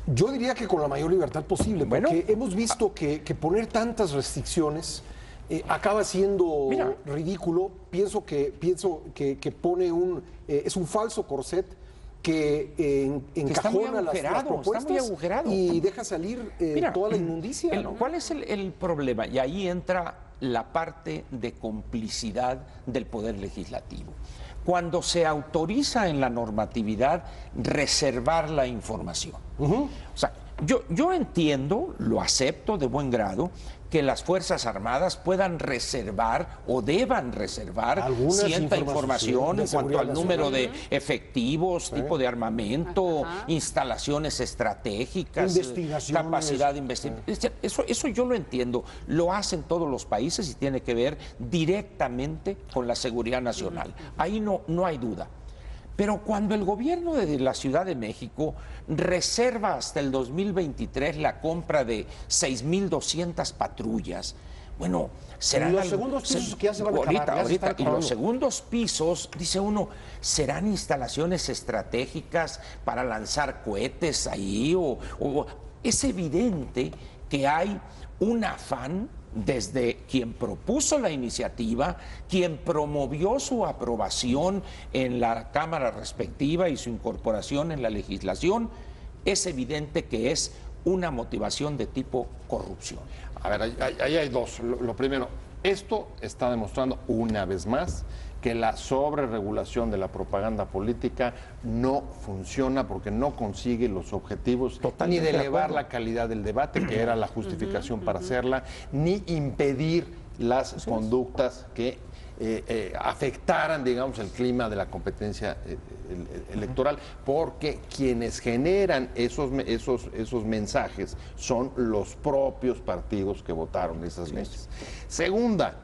[SPEAKER 6] Yo diría que con la mayor libertad posible,
[SPEAKER 5] Bueno.
[SPEAKER 6] porque hemos visto que poner tantas restricciones acaba siendo
[SPEAKER 5] Mira.
[SPEAKER 6] ridículo. Pienso que pone es un falso corset que
[SPEAKER 5] está muy
[SPEAKER 6] encajona las
[SPEAKER 5] agujerado, está muy
[SPEAKER 6] propuestas
[SPEAKER 5] agujerado.
[SPEAKER 6] y deja salir
[SPEAKER 5] mira,
[SPEAKER 6] toda la inmundicia. ¿no?
[SPEAKER 5] ¿Cuál es el problema? Y ahí entra la parte de complicidad del Poder Legislativo. Cuando se autoriza en la normatividad reservar la información. O sea, yo entiendo, lo acepto de buen grado, que las Fuerzas Armadas puedan reservar o deban reservar
[SPEAKER 3] Algunas
[SPEAKER 5] cierta información
[SPEAKER 6] de
[SPEAKER 5] en cuanto al
[SPEAKER 6] seguridad
[SPEAKER 5] número de
[SPEAKER 6] nacional.
[SPEAKER 5] efectivos, tipo de armamento, instalaciones estratégicas,
[SPEAKER 3] Investigaciones.
[SPEAKER 5] capacidad de investigación. Eso yo lo entiendo. Lo hacen todos los países y tiene que ver directamente con la seguridad nacional. Ahí no hay duda. Pero cuando el gobierno de la Ciudad de México reserva hasta el 2023 la compra de 6,200 patrullas, bueno, serán...
[SPEAKER 3] Los segundos pisos que ya se van a acabar, ya se están
[SPEAKER 5] Y
[SPEAKER 3] acabando.
[SPEAKER 5] los segundos pisos, dice uno, ¿serán instalaciones estratégicas para lanzar cohetes ahí? Es evidente que hay un afán desde quien propuso la iniciativa, quien promovió su aprobación en la Cámara respectiva y su incorporación en la legislación, es evidente que es una motivación de tipo corrupción.
[SPEAKER 4] A ver, ahí hay dos. Lo primero, esto está demostrando una vez más que la sobreregulación de la propaganda política no funciona porque no consigue los objetivos
[SPEAKER 5] Totalmente
[SPEAKER 4] ni de
[SPEAKER 5] de
[SPEAKER 4] elevar
[SPEAKER 5] acuerdo.
[SPEAKER 4] la calidad del debate, que era la justificación para hacerla, ni impedir las conductas que afectaran, digamos, el clima de la competencia electoral, porque quienes generan esos mensajes son los propios partidos que votaron esas leyes. Segunda,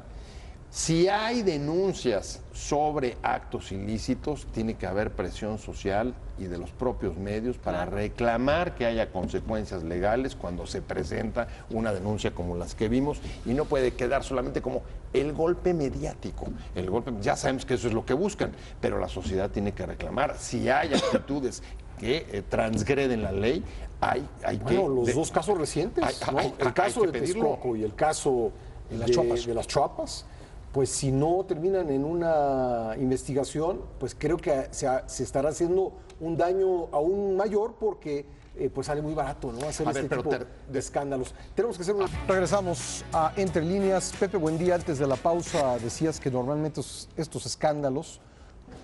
[SPEAKER 4] Si hay denuncias sobre actos ilícitos, tiene que haber presión social y de los propios medios para reclamar que haya consecuencias legales cuando se presenta una denuncia como las que vimos, y no puede quedar solamente como el golpe mediático. El golpe, ya sabemos que eso es lo que buscan, pero la sociedad tiene que reclamar. Si hay actitudes que transgreden la ley, hay que...
[SPEAKER 6] Bueno, los dos casos recientes, ¿no? El caso de Texcoco y el caso de las Chuapas, pues si no terminan en una investigación, pues creo que se estará haciendo un daño aún mayor, porque pues sale muy barato, ¿no? Hacer este tipo de escándalos. Tenemos que hacer una...
[SPEAKER 1] Regresamos a Entre Líneas. Pepe, buen día. Antes de la pausa decías que normalmente estos escándalos,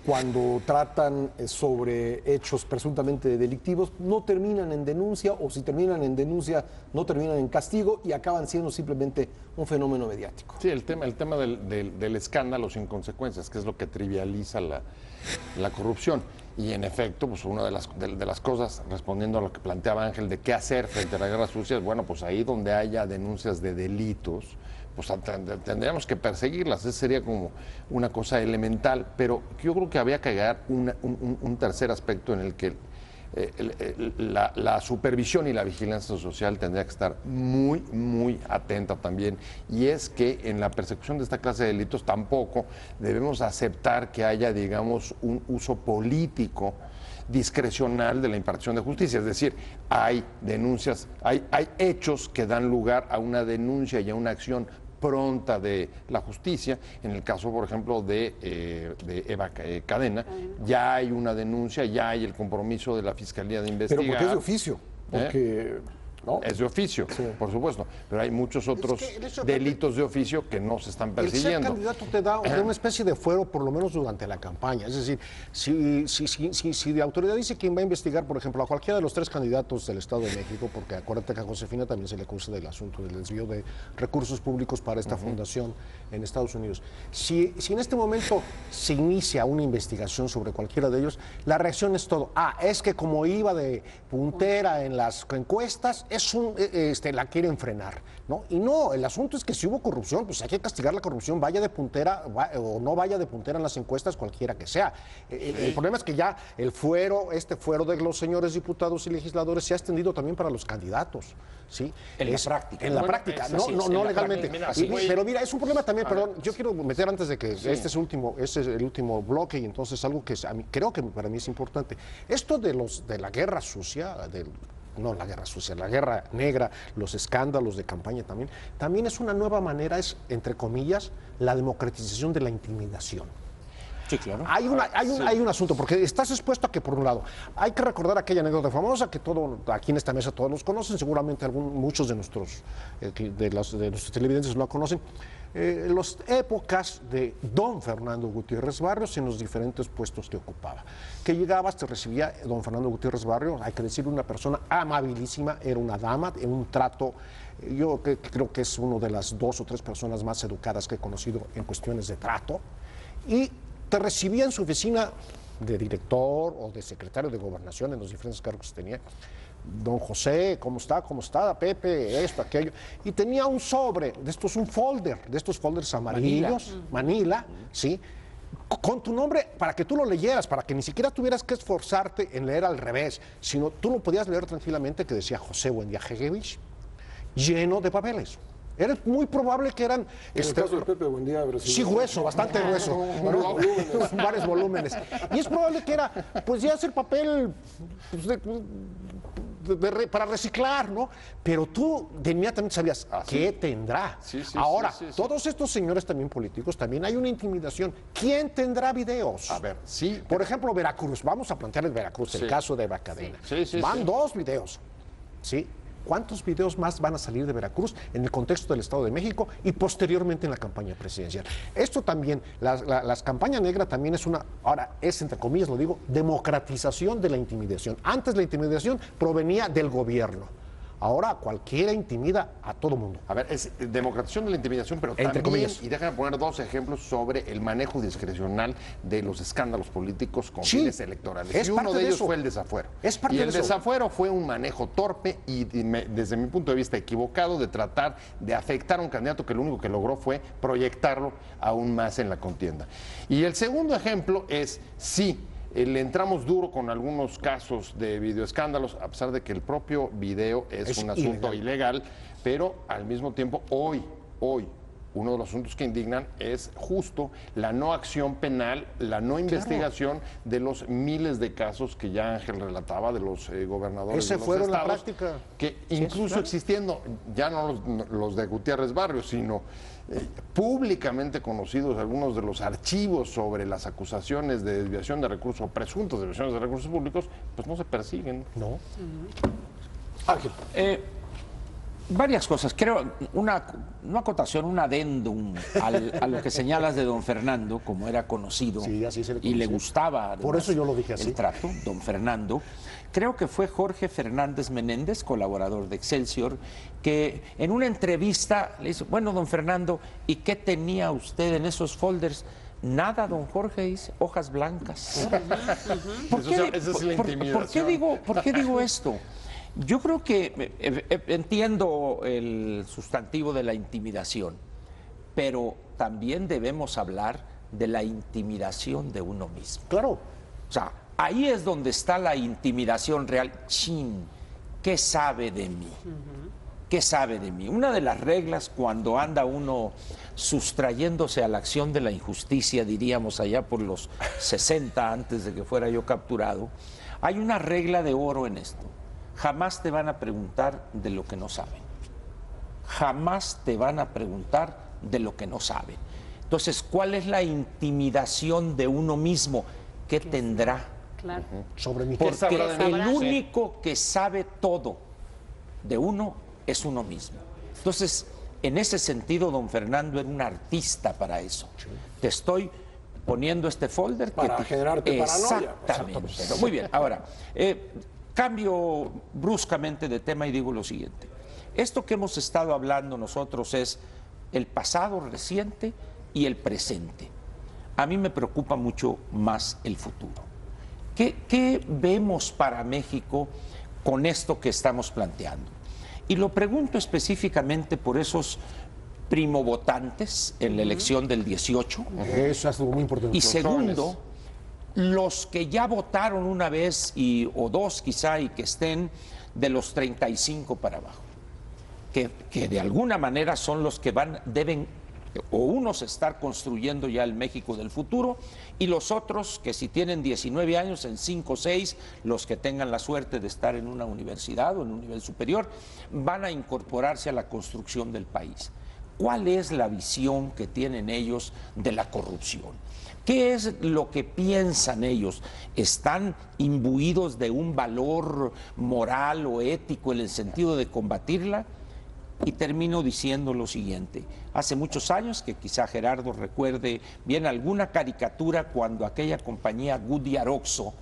[SPEAKER 1] cuando tratan sobre hechos presuntamente delictivos, no terminan en denuncia, o si terminan en denuncia, no terminan en castigo y acaban siendo simplemente un fenómeno mediático.
[SPEAKER 4] Sí, el tema del escándalo sin consecuencias, que es lo que trivializa la corrupción. Y en efecto, pues una de las cosas, respondiendo a lo que planteaba Ángel, de qué hacer frente a la guerra sucia, bueno, pues ahí donde haya denuncias de delitos, pues tendríamos que perseguirlas. Esa sería como una cosa elemental, pero yo creo que había que agregar un tercer aspecto en el que la supervisión y la vigilancia social tendría que estar muy, muy atenta también, y es que en la persecución de esta clase de delitos tampoco debemos aceptar que haya, digamos, un uso político discrecional de la impartición de justicia. Es decir, hay denuncias, hay hechos que dan lugar a una denuncia y a una acción pronta de la justicia. En el caso, por ejemplo, de Eva Cadena, ya hay una denuncia, ya hay el compromiso de la Fiscalía de investigar.
[SPEAKER 6] Pero porque es de oficio, porque... ¿no?
[SPEAKER 4] Es de oficio, por supuesto, pero hay muchos otros delitos de oficio que no se están persiguiendo.
[SPEAKER 3] El ser candidato te da una especie de fuero, por lo menos durante la campaña. Es decir, si la autoridad dice quién va a investigar, por ejemplo, a cualquiera de los 3 candidatos del Estado de México, porque acuérdate que a Josefina también se le acusa del asunto del desvío de recursos públicos para esta fundación en Estados Unidos. Si en este momento se inicia una investigación sobre cualquiera de ellos, la reacción es todo. Es que como iba de puntera en las encuestas, la quieren frenar, ¿no? Y no, el asunto es que si hubo corrupción, pues hay que castigar la corrupción, vaya de puntera o no vaya de puntera en las encuestas, cualquiera que sea. El problema es que ya este fuero de los señores diputados y legisladores se ha extendido también para los candidatos, ¿sí?
[SPEAKER 5] En la práctica.
[SPEAKER 3] En la práctica, no legalmente. Pero mira, es un problema también, perdón, yo quiero meter antes de que este es el último bloque, y entonces algo que creo que para mí es importante. Esto de la guerra sucia, no la guerra sucia, la guerra negra, los escándalos de campaña también es una nueva manera, es, entre comillas, la democratización de la intimidación.
[SPEAKER 5] Sí, claro.
[SPEAKER 3] Hay un asunto, porque estás expuesto a que, por un lado, hay que recordar aquella anécdota famosa que aquí en esta mesa todos los conocen, seguramente muchos de nuestros televidentes lo conocen. Las épocas de don Fernando Gutiérrez Barrios en los diferentes puestos que ocupaba. Que llegabas, te recibía don Fernando Gutiérrez Barrios, hay que decir, una persona amabilísima, era una dama, en un trato, yo creo que es una de las 2 o 3 personas más educadas que he conocido en cuestiones de trato, y te recibía en su oficina de director o de secretario de Gobernación, en los diferentes cargos que tenía. Don José, ¿cómo está? ¿Cómo está? Pepe, esto, aquello. Y tenía un sobre, un folder, de estos folders amarillos, Manila, ¿sí? Con tu nombre, para que tú lo leyeras, para que ni siquiera tuvieras que esforzarte en leer al revés, sino tú lo podías leer tranquilamente, que decía José Buendía-Hegevich, lleno de papeles. Era muy probable que eran...
[SPEAKER 6] En el caso de Pepe Buendía,
[SPEAKER 3] sí, grueso, bastante grueso. Varios volúmenes. Y es probable que era, pues ya hacer papel para reciclar, ¿no? Pero tú de inmediatamente sabías qué tendrá. Ahora, todos estos señores también políticos, también hay una intimidación. ¿Quién tendrá videos?
[SPEAKER 4] A ver, sí.
[SPEAKER 3] Por ejemplo, Veracruz. Vamos a plantear en Veracruz el caso de Eva Cadena. Van 2 videos, ¿sí? ¿Cuántos videos más van a salir de Veracruz en el contexto del Estado de México y posteriormente en la campaña presidencial? Esto también, la campaña negra también ahora es, entre comillas, lo digo, democratización de la intimidación. Antes la intimidación provenía del gobierno. Ahora cualquiera intimida a todo mundo.
[SPEAKER 4] A ver, es democratización de la intimidación, pero
[SPEAKER 3] Entre
[SPEAKER 4] también,
[SPEAKER 3] comillas.
[SPEAKER 4] y déjame poner 2 ejemplos sobre el manejo discrecional de los escándalos políticos con
[SPEAKER 3] Sí,
[SPEAKER 4] fines electorales.
[SPEAKER 3] es
[SPEAKER 4] Y uno
[SPEAKER 3] parte
[SPEAKER 4] de
[SPEAKER 3] de
[SPEAKER 4] ellos
[SPEAKER 3] eso.
[SPEAKER 4] fue el desafuero.
[SPEAKER 3] Es parte
[SPEAKER 4] y el
[SPEAKER 3] de eso.
[SPEAKER 4] desafuero fue un manejo torpe y desde mi punto de vista equivocado de tratar de afectar a un candidato que lo único que logró fue proyectarlo aún más en la contienda. Y el segundo ejemplo es, sí, le entramos duro con algunos casos de videoescándalos, a pesar de que el propio video es un asunto ilegal, pero al mismo tiempo hoy, uno de los asuntos que indignan es justo la no acción penal, la no investigación de los miles de casos que ya Ángel relataba de los gobernadores
[SPEAKER 3] Ese
[SPEAKER 4] de los
[SPEAKER 3] fueron la
[SPEAKER 4] estados,
[SPEAKER 3] práctica.
[SPEAKER 4] que incluso existiendo, ya no los de Gutiérrez Barrios, sino públicamente conocidos algunos de los archivos sobre las acusaciones de desviación de recursos o presuntas desviaciones de recursos públicos, pues no se persiguen.
[SPEAKER 3] No.
[SPEAKER 6] Ángel.
[SPEAKER 5] Varias cosas. Creo, una acotación, un adendum a lo que señalas de don Fernando, como era conocido,
[SPEAKER 3] Sí, así se le
[SPEAKER 5] y le
[SPEAKER 3] conocía.
[SPEAKER 5] gustaba
[SPEAKER 3] Por
[SPEAKER 5] además,
[SPEAKER 3] eso yo lo dije así.
[SPEAKER 5] el trato, don Fernando. Creo que fue Jorge Fernández Menéndez, colaborador de Excelsior, que en una entrevista le dice, bueno, don Fernando, ¿y qué tenía usted en esos folders? Nada, don Jorge, dice, hojas blancas. ¿Por
[SPEAKER 4] Eso
[SPEAKER 5] qué,
[SPEAKER 4] esa es la
[SPEAKER 5] por qué
[SPEAKER 4] intimidación.
[SPEAKER 5] por qué digo esto? Yo creo que entiendo el sustantivo de la intimidación, pero también debemos hablar de la intimidación de uno mismo.
[SPEAKER 3] Claro.
[SPEAKER 5] O sea, ahí es donde está la intimidación real. Chin, ¿qué sabe de mí? ¿Qué sabe de mí? Una de las reglas cuando anda uno sustrayéndose a la acción de la injusticia, diríamos allá por los 60 antes de que fuera yo capturado, hay una regla de oro en esto. Jamás te van a preguntar de lo que no saben. Jamás te van a preguntar de lo que no saben. Entonces, ¿cuál es la intimidación de uno mismo? ¿Qué tendrá?
[SPEAKER 2] Claro.
[SPEAKER 3] Sobre mi
[SPEAKER 5] Porque
[SPEAKER 4] sabrá de mí?
[SPEAKER 5] el único que sabe todo de uno es uno mismo. Entonces, en ese sentido, don Fernando era un artista para eso. Te estoy poniendo este folder
[SPEAKER 6] Para generarte paranoia.
[SPEAKER 5] Exactamente. Pero muy bien, ahora, cambio bruscamente de tema y digo lo siguiente. Esto que hemos estado hablando nosotros es el pasado reciente y el presente. A mí me preocupa mucho más el futuro. ¿Qué vemos para México con esto que estamos planteando? Y lo pregunto específicamente por esos primovotantes en la elección del 18.
[SPEAKER 3] Eso es algo muy importante.
[SPEAKER 5] Y segundo, los que ya votaron una vez o dos quizá y que estén de los 35 para abajo, que de alguna manera son los que deben o unos estar construyendo ya el México del futuro y los otros que si tienen 19 años, en 5 o 6, los que tengan la suerte de estar en una universidad o en un nivel superior, van a incorporarse a la construcción del país. ¿Cuál es la visión que tienen ellos de la corrupción? ¿Qué es lo que piensan ellos? ¿Están imbuidos de un valor moral o ético en el sentido de combatirla? Y termino diciendo lo siguiente. Hace muchos años, que quizá Gerardo recuerde bien alguna caricatura cuando aquella compañía Goodyear Oxo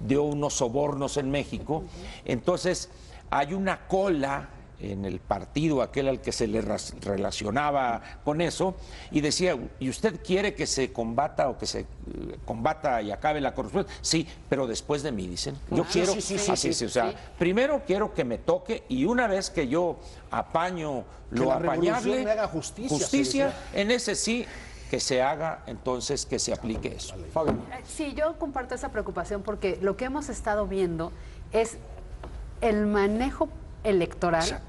[SPEAKER 5] dio unos sobornos en México, entonces hay una cola en el partido aquel al que se le relacionaba con eso, y decía, ¿y usted quiere que se combata o que se combata y acabe la corrupción? Sí, pero después de mí, dicen. Yo quiero, o sea, primero quiero que me toque y una vez que yo apaño lo
[SPEAKER 3] la revolución
[SPEAKER 5] apañable,
[SPEAKER 3] me haga justicia,
[SPEAKER 5] en ese sí, que se haga, entonces que se aplique eso.
[SPEAKER 2] Sí, yo comparto esa preocupación porque lo que hemos estado viendo es el manejo electoral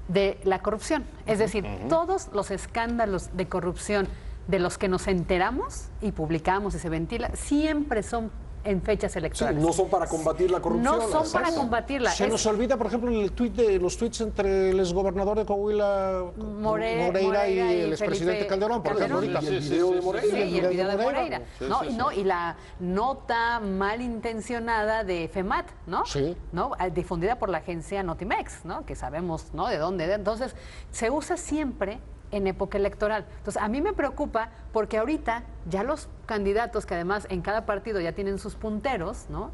[SPEAKER 2] de la corrupción. Es decir, todos los escándalos de corrupción de los que nos enteramos y publicamos y se ventila, siempre son en fechas electorales.
[SPEAKER 6] Sí, no son para combatir la corrupción.
[SPEAKER 2] No son para combatirla.
[SPEAKER 3] Se nos olvida, por ejemplo, los tweets entre el exgobernador de Coahuila, Moreira y el expresidente Calderón, por ejemplo, ahorita.
[SPEAKER 6] Y el video de Moreira.
[SPEAKER 2] Sí, y el video de Moreira.
[SPEAKER 3] Sí,
[SPEAKER 2] Y la nota malintencionada de FEMAT, ¿no?
[SPEAKER 3] Sí.
[SPEAKER 2] ¿No? Difundida por la agencia Notimex, ¿no? Que sabemos, ¿no? De dónde. Entonces, se usa siempre en época electoral. Entonces, a mí me preocupa porque ahorita ya los candidatos, que además en cada partido ya tienen sus punteros, ¿no?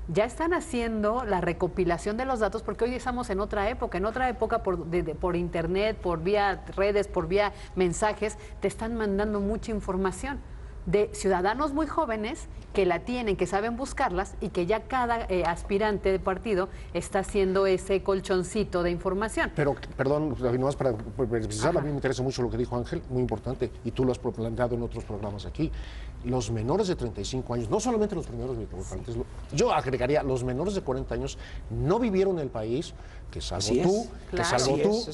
[SPEAKER 2] ya están haciendo la recopilación de los datos, porque hoy estamos en otra época por internet, por vía redes, por vía mensajes, te están mandando mucha información de ciudadanos muy jóvenes que la tienen, que saben buscarlas y que ya cada aspirante de partido está haciendo ese colchoncito de información.
[SPEAKER 3] Pero, perdón, nomás para precisar, a mí me interesa mucho lo que dijo Ángel, muy importante, y tú lo has planteado en otros programas aquí. Los menores de 35 años, no solamente los primeros votantes, yo agregaría, los menores de 40 años no vivieron el país, que salvo tú,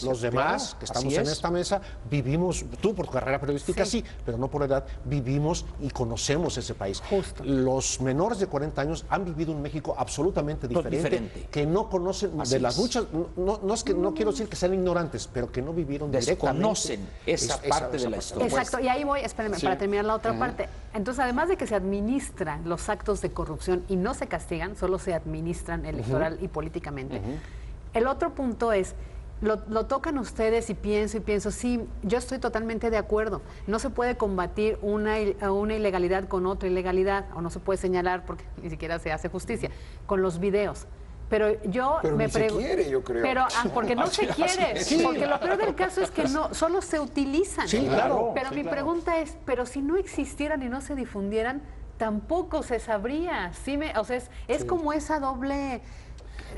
[SPEAKER 3] los demás que estamos en esta mesa, vivimos, tú por tu carrera periodística sí, pero no por edad, vivimos y conocemos ese país.
[SPEAKER 2] Justo.
[SPEAKER 3] Los menores de 40 años han vivido un México absolutamente diferente. Que no conocen de las luchas, no es que no quiero decir que sean ignorantes, pero que no vivieron
[SPEAKER 5] desconocen esa parte de la historia.
[SPEAKER 2] Exacto, y ahí voy, espérenme, para terminar la otra parte. Entonces, además de que se administran los actos de corrupción y no se castigan, solo se administran electoral y políticamente. El otro punto es, lo tocan ustedes y pienso, sí, yo estoy totalmente de acuerdo. No se puede combatir una ilegalidad con otra ilegalidad, o no se puede señalar, porque ni siquiera se hace justicia, con los videos. Pero yo me pregunto.
[SPEAKER 6] Se quiere, yo creo.
[SPEAKER 2] Pero, porque no se quiere.
[SPEAKER 3] Sí.
[SPEAKER 2] Porque lo peor del caso es que no, solo se utilizan.
[SPEAKER 3] Sí, claro.
[SPEAKER 2] Pero mi pregunta es, pero si no existieran y no se difundieran, tampoco se sabría. O sea, es como esa doble.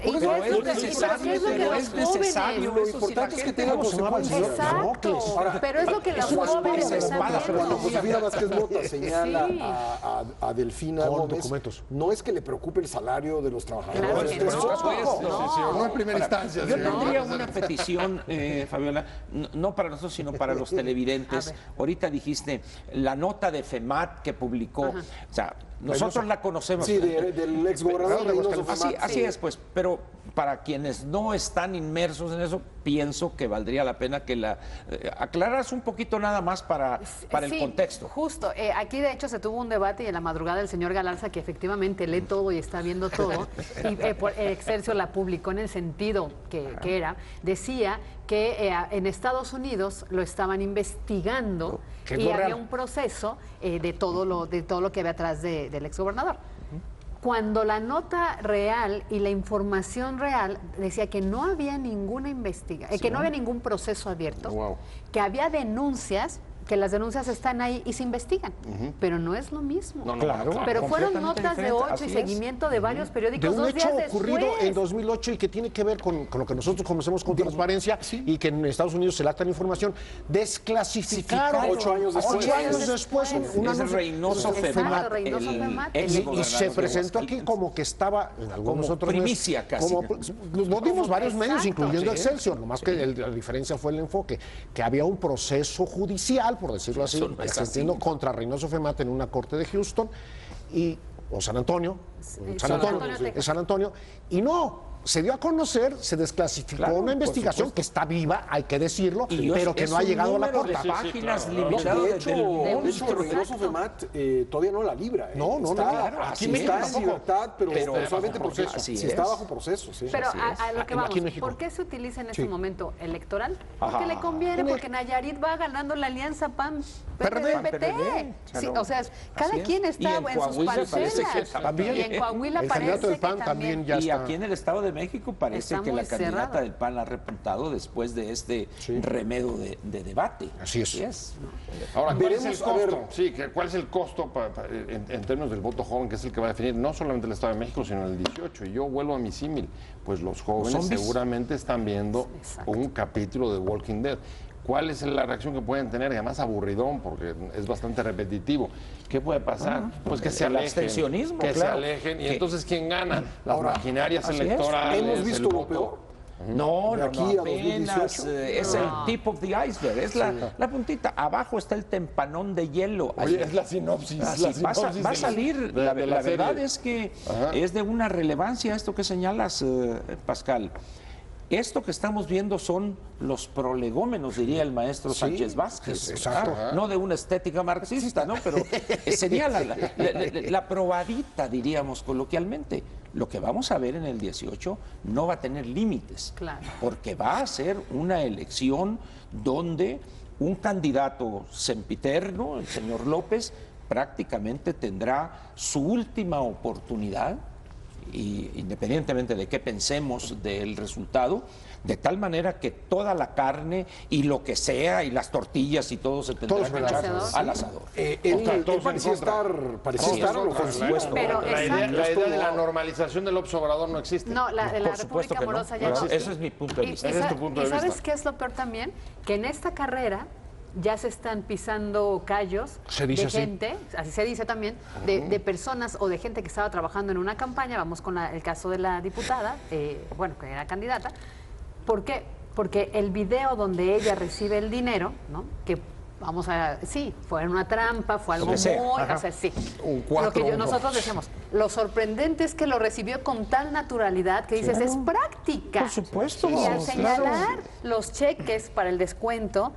[SPEAKER 5] Pero es necesario.
[SPEAKER 6] Lo importante es que tenga consecuencias.
[SPEAKER 2] Exacto. Pero es lo que los jóvenes están
[SPEAKER 6] Cuando
[SPEAKER 2] viendo.
[SPEAKER 6] Josefina Vázquez Mota señala a Delfina
[SPEAKER 3] Con
[SPEAKER 6] Gómez,
[SPEAKER 3] documentos.
[SPEAKER 6] no es que le preocupe el salario de los trabajadores.
[SPEAKER 2] Claro que
[SPEAKER 6] de
[SPEAKER 2] no.
[SPEAKER 6] esos
[SPEAKER 4] No en primera instancia.
[SPEAKER 5] Yo
[SPEAKER 4] sí.
[SPEAKER 5] tendría una petición, Fabiola, no para nosotros, sino para los televidentes. Ahorita dijiste la nota de FEMAT que publicó. O sea, nosotros la conocemos.
[SPEAKER 6] Sí, del ex gobernador de Reynoso Femat.
[SPEAKER 5] Así es, pues, pero para quienes no están inmersos en eso, pienso que valdría la pena que la aclararas un poquito nada más para el contexto.
[SPEAKER 2] Justo, aquí de hecho se tuvo un debate y en la madrugada el señor Galarza, que efectivamente lee todo y está viendo todo, y Excelsior la publicó en el sentido que era, decía que en Estados Unidos lo estaban investigando y había un proceso de todo lo que había atrás del exgobernador. Cuando la nota real y la información real decía que no había ninguna investigación, que no había ningún proceso abierto, que había denuncias, que las denuncias están ahí y se investigan, pero no es lo mismo.
[SPEAKER 3] Claro.
[SPEAKER 2] Pero fueron notas de 8 y seguimiento de varios periódicos
[SPEAKER 3] De un
[SPEAKER 2] 2
[SPEAKER 3] hecho
[SPEAKER 2] días
[SPEAKER 3] ocurrido
[SPEAKER 2] después.
[SPEAKER 3] en 2008 y que tiene que ver con lo que nosotros conocemos con transparencia y que en Estados Unidos se le acta la información, desclasificaron
[SPEAKER 6] 8 años después.
[SPEAKER 3] 8 años después.
[SPEAKER 5] Es Reynoso Femat,
[SPEAKER 2] Reynoso Femat.
[SPEAKER 3] Y se presentó aquí como que estaba en algunos
[SPEAKER 5] Como
[SPEAKER 3] otros
[SPEAKER 5] primicia
[SPEAKER 3] medios,
[SPEAKER 5] casi.
[SPEAKER 3] Lo dimos varios medios,
[SPEAKER 2] Exacto.
[SPEAKER 3] incluyendo Excelsior, nomás que la diferencia fue el enfoque, que había un proceso judicial, por decirlo así,
[SPEAKER 5] Eso no es así.
[SPEAKER 3] contra Reynoso Femat en una corte de Houston o San Antonio, San Antonio, y no. Se dio a conocer, se desclasificó
[SPEAKER 5] Claro,
[SPEAKER 3] una
[SPEAKER 5] por
[SPEAKER 3] investigación
[SPEAKER 5] supuesto.
[SPEAKER 3] que está viva, hay que decirlo,
[SPEAKER 5] Y
[SPEAKER 3] pero que
[SPEAKER 5] es
[SPEAKER 3] no ha
[SPEAKER 5] un
[SPEAKER 3] llegado a la
[SPEAKER 5] número
[SPEAKER 3] corte.
[SPEAKER 5] de páginas limitado
[SPEAKER 6] De hecho,
[SPEAKER 5] del
[SPEAKER 6] Femat todavía no la libra.
[SPEAKER 3] No, claro,
[SPEAKER 6] Aquí
[SPEAKER 5] así
[SPEAKER 6] está
[SPEAKER 5] es.
[SPEAKER 6] en libertad, pero solamente
[SPEAKER 5] bajo
[SPEAKER 6] proceso.
[SPEAKER 5] proceso.
[SPEAKER 6] Sí, está bajo proceso, sí.
[SPEAKER 2] Pero a lo que
[SPEAKER 3] Aquí
[SPEAKER 2] vamos,
[SPEAKER 3] en México.
[SPEAKER 2] ¿por qué se utiliza en este momento electoral? Porque le conviene, porque Nayarit va ganando la alianza PAN-PRD-PT. Sí, o sea, cada
[SPEAKER 5] Así es.
[SPEAKER 2] quien
[SPEAKER 5] Y
[SPEAKER 2] está
[SPEAKER 5] en
[SPEAKER 2] en sus
[SPEAKER 5] Coahuila parece que
[SPEAKER 2] parcelas.
[SPEAKER 5] también.
[SPEAKER 2] Y en Coahuila
[SPEAKER 3] El
[SPEAKER 2] parece
[SPEAKER 3] candidato del PAN
[SPEAKER 2] que
[SPEAKER 3] también ya
[SPEAKER 5] Y
[SPEAKER 3] está.
[SPEAKER 5] aquí en el Estado de México parece
[SPEAKER 2] Está
[SPEAKER 5] que la
[SPEAKER 2] muy
[SPEAKER 5] candidata
[SPEAKER 2] cerrado.
[SPEAKER 5] del PAN ha repuntado después de este remedio de debate.
[SPEAKER 3] Así es.
[SPEAKER 4] Ahora, ¿cuál es el
[SPEAKER 6] Veremos, a ver.
[SPEAKER 4] costo? Sí, ¿cuál es el costo en términos del voto joven, que es el que va a definir no solamente el Estado de México, sino el 18? Y yo vuelvo a mi símil, pues los jóvenes
[SPEAKER 5] zombies.
[SPEAKER 4] seguramente están viendo un capítulo de Walking Dead. ¿Cuál es la reacción que pueden tener? Y además aburridón, porque es bastante repetitivo. ¿Qué puede pasar? Pues que se
[SPEAKER 5] el
[SPEAKER 4] alejen.
[SPEAKER 5] abstencionismo,
[SPEAKER 4] Que se
[SPEAKER 5] claro.
[SPEAKER 4] alejen. Y
[SPEAKER 5] Que-
[SPEAKER 4] entonces, ¿quién gana? Las maquinarias
[SPEAKER 5] así es.
[SPEAKER 4] electorales.
[SPEAKER 6] Hemos visto
[SPEAKER 4] el
[SPEAKER 6] lo
[SPEAKER 4] voto.
[SPEAKER 6] peor.
[SPEAKER 5] No,
[SPEAKER 6] De
[SPEAKER 5] no,
[SPEAKER 6] aquí
[SPEAKER 5] no,
[SPEAKER 6] a
[SPEAKER 5] apenas
[SPEAKER 6] 2018.
[SPEAKER 5] es el tip of the iceberg, es la puntita. Abajo está el tempanón de hielo.
[SPEAKER 4] Oye, es la sinopsis.
[SPEAKER 5] Así,
[SPEAKER 4] la
[SPEAKER 5] va a
[SPEAKER 4] sinopsis
[SPEAKER 5] salir,
[SPEAKER 4] de
[SPEAKER 5] la
[SPEAKER 4] serie.
[SPEAKER 5] verdad es que es de una relevancia esto que señalas, Pascal. Esto que estamos viendo son los prolegómenos, diría el maestro Sánchez Vázquez.
[SPEAKER 3] exacto.
[SPEAKER 5] No de una estética marxista, ¿no? Pero sería la probadita, diríamos coloquialmente. Lo que vamos a ver en el 18 no va a tener límites,
[SPEAKER 2] Claro.
[SPEAKER 5] porque va a ser una elección donde un candidato sempiterno, el señor López, prácticamente tendrá su última oportunidad y independientemente de qué pensemos del resultado, de tal manera que toda la carne y lo que sea, y las tortillas y todo se tendrá que echar al asador.
[SPEAKER 6] Él parecía estar lo
[SPEAKER 2] supuesto. Pero
[SPEAKER 4] la idea de la normalización del observador no existe.
[SPEAKER 2] No, la República Amorosa ya no.
[SPEAKER 5] Ese es mi punto de vista.
[SPEAKER 4] Ese es tu punto de
[SPEAKER 2] ¿Y sabes
[SPEAKER 4] vista.
[SPEAKER 2] qué es lo peor también? Que en esta carrera ya se están pisando callos de gente, así se dice también, de personas o de gente que estaba trabajando en una campaña. Vamos con el caso de la diputada, bueno, que era candidata. ¿Por qué? Porque el video donde ella recibe el dinero, ¿no? Que vamos a, sí, fue una trampa, fue algo muy, o sea, sí. Lo que nosotros decíamos, lo sorprendente es que lo recibió con tal naturalidad que dices, es práctica.
[SPEAKER 5] Por supuesto.
[SPEAKER 2] Y al señalar los cheques para el descuento,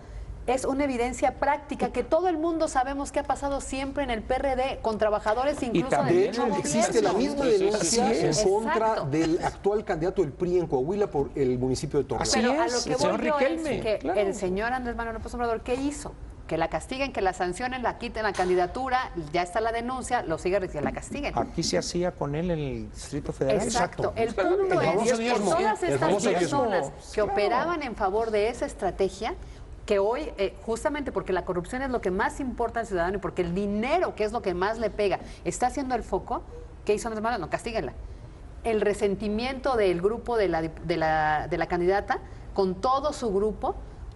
[SPEAKER 2] es una evidencia práctica que todo el mundo sabemos que ha pasado siempre en el PRD con trabajadores incluso
[SPEAKER 6] de hecho, existe la misma denuncia en contra del actual candidato del PRI en Coahuila por el municipio de Torreón.
[SPEAKER 2] Pero a lo que voy yo es que el señor Andrés Manuel López Obrador, ¿qué hizo? Que la castiguen, que la sancionen, la quiten la candidatura, ya está la denuncia, lo sigue que la castiguen.
[SPEAKER 5] Aquí se hacía con él en el Distrito Federal.
[SPEAKER 2] Exacto. El punto es que todas estas personas que operaban en favor de esa estrategia, que hoy, justamente porque la corrupción es lo que más importa al ciudadano y porque el dinero, que es lo que más le pega, está haciendo el foco, ¿qué hizo Andrés Manuel? No, castíguenla. El resentimiento del grupo de la candidata con todo su grupo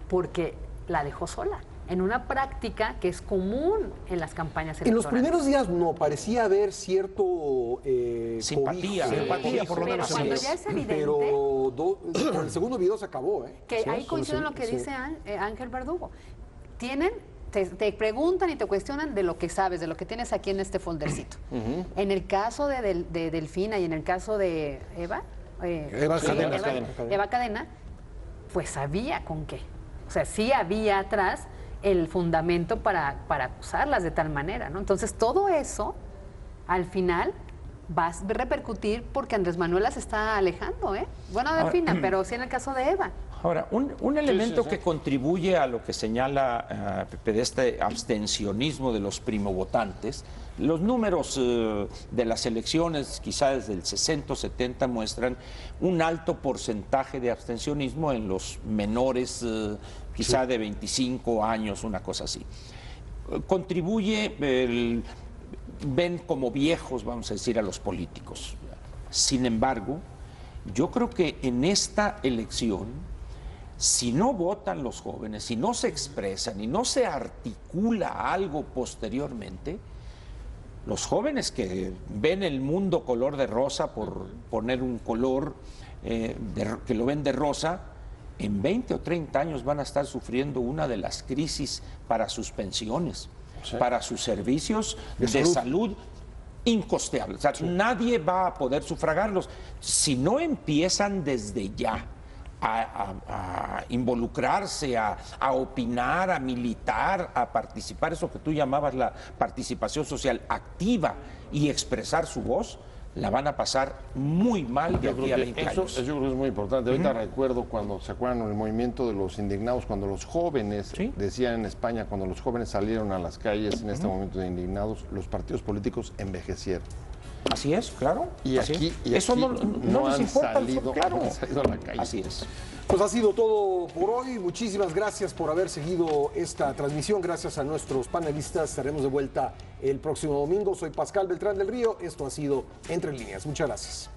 [SPEAKER 2] porque la dejó sola en una práctica que es común en las campañas electorales.
[SPEAKER 6] En los primeros días no, parecía haber cierto
[SPEAKER 5] simpatía por lo menos.
[SPEAKER 2] Pero cuando ya es evidente,
[SPEAKER 6] pero con el segundo video se acabó.
[SPEAKER 2] Que ahí coincide lo que dice Ángel Verdugo. Te preguntan y te cuestionan de lo que sabes, de lo que tienes aquí en este foldercito. En el caso de Delfina y en el caso de Eva Cadena, pues sabía con qué. O sea, sí había atrás el fundamento para acusarlas de tal manera, ¿no? Entonces, todo eso, al final, va a repercutir porque Andrés Manuel las está alejando, ¿eh? Bueno, Delfina, pero sí en el caso de Eva.
[SPEAKER 5] Ahora, un elemento que contribuye a lo que señala Pepe de este abstencionismo de los primovotantes, los números de las elecciones, quizá desde el 60 o 70, muestran un alto porcentaje de abstencionismo en los menores, quizá de 25 años, una cosa así. Contribuye, ven como viejos, vamos a decir, a los políticos. Sin embargo, yo creo que en esta elección, si no votan los jóvenes, si no se expresan y no se articula algo posteriormente, los jóvenes que ven el mundo color de rosa, por poner un color que lo ven de rosa, en 20 o 30 años van a estar sufriendo una de las crisis para sus pensiones, para sus servicios de salud incosteables. O sea, nadie va a poder sufragarlos si no empiezan desde ya a involucrarse, a opinar, a militar, a participar, eso que tú llamabas la participación social activa y expresar su voz. La van a pasar muy mal de aquí a 20 años.
[SPEAKER 4] Eso yo creo que es muy importante. Ahorita recuerdo cuando, ¿se acuerdan el movimiento de los indignados? Cuando los jóvenes, decían en España, cuando los jóvenes salieron a las calles en este momento de indignados, los partidos políticos envejecieron.
[SPEAKER 5] Así es, claro.
[SPEAKER 4] Y aquí,
[SPEAKER 5] eso no les importa, claro.
[SPEAKER 4] Han salido a la calle.
[SPEAKER 5] Así es.
[SPEAKER 6] Pues ha sido todo por hoy. Muchísimas gracias por haber seguido esta transmisión. Gracias a nuestros panelistas. Estaremos de vuelta el próximo domingo. Soy Pascal Beltrán del Río. Esto ha sido Entre Líneas. Muchas gracias.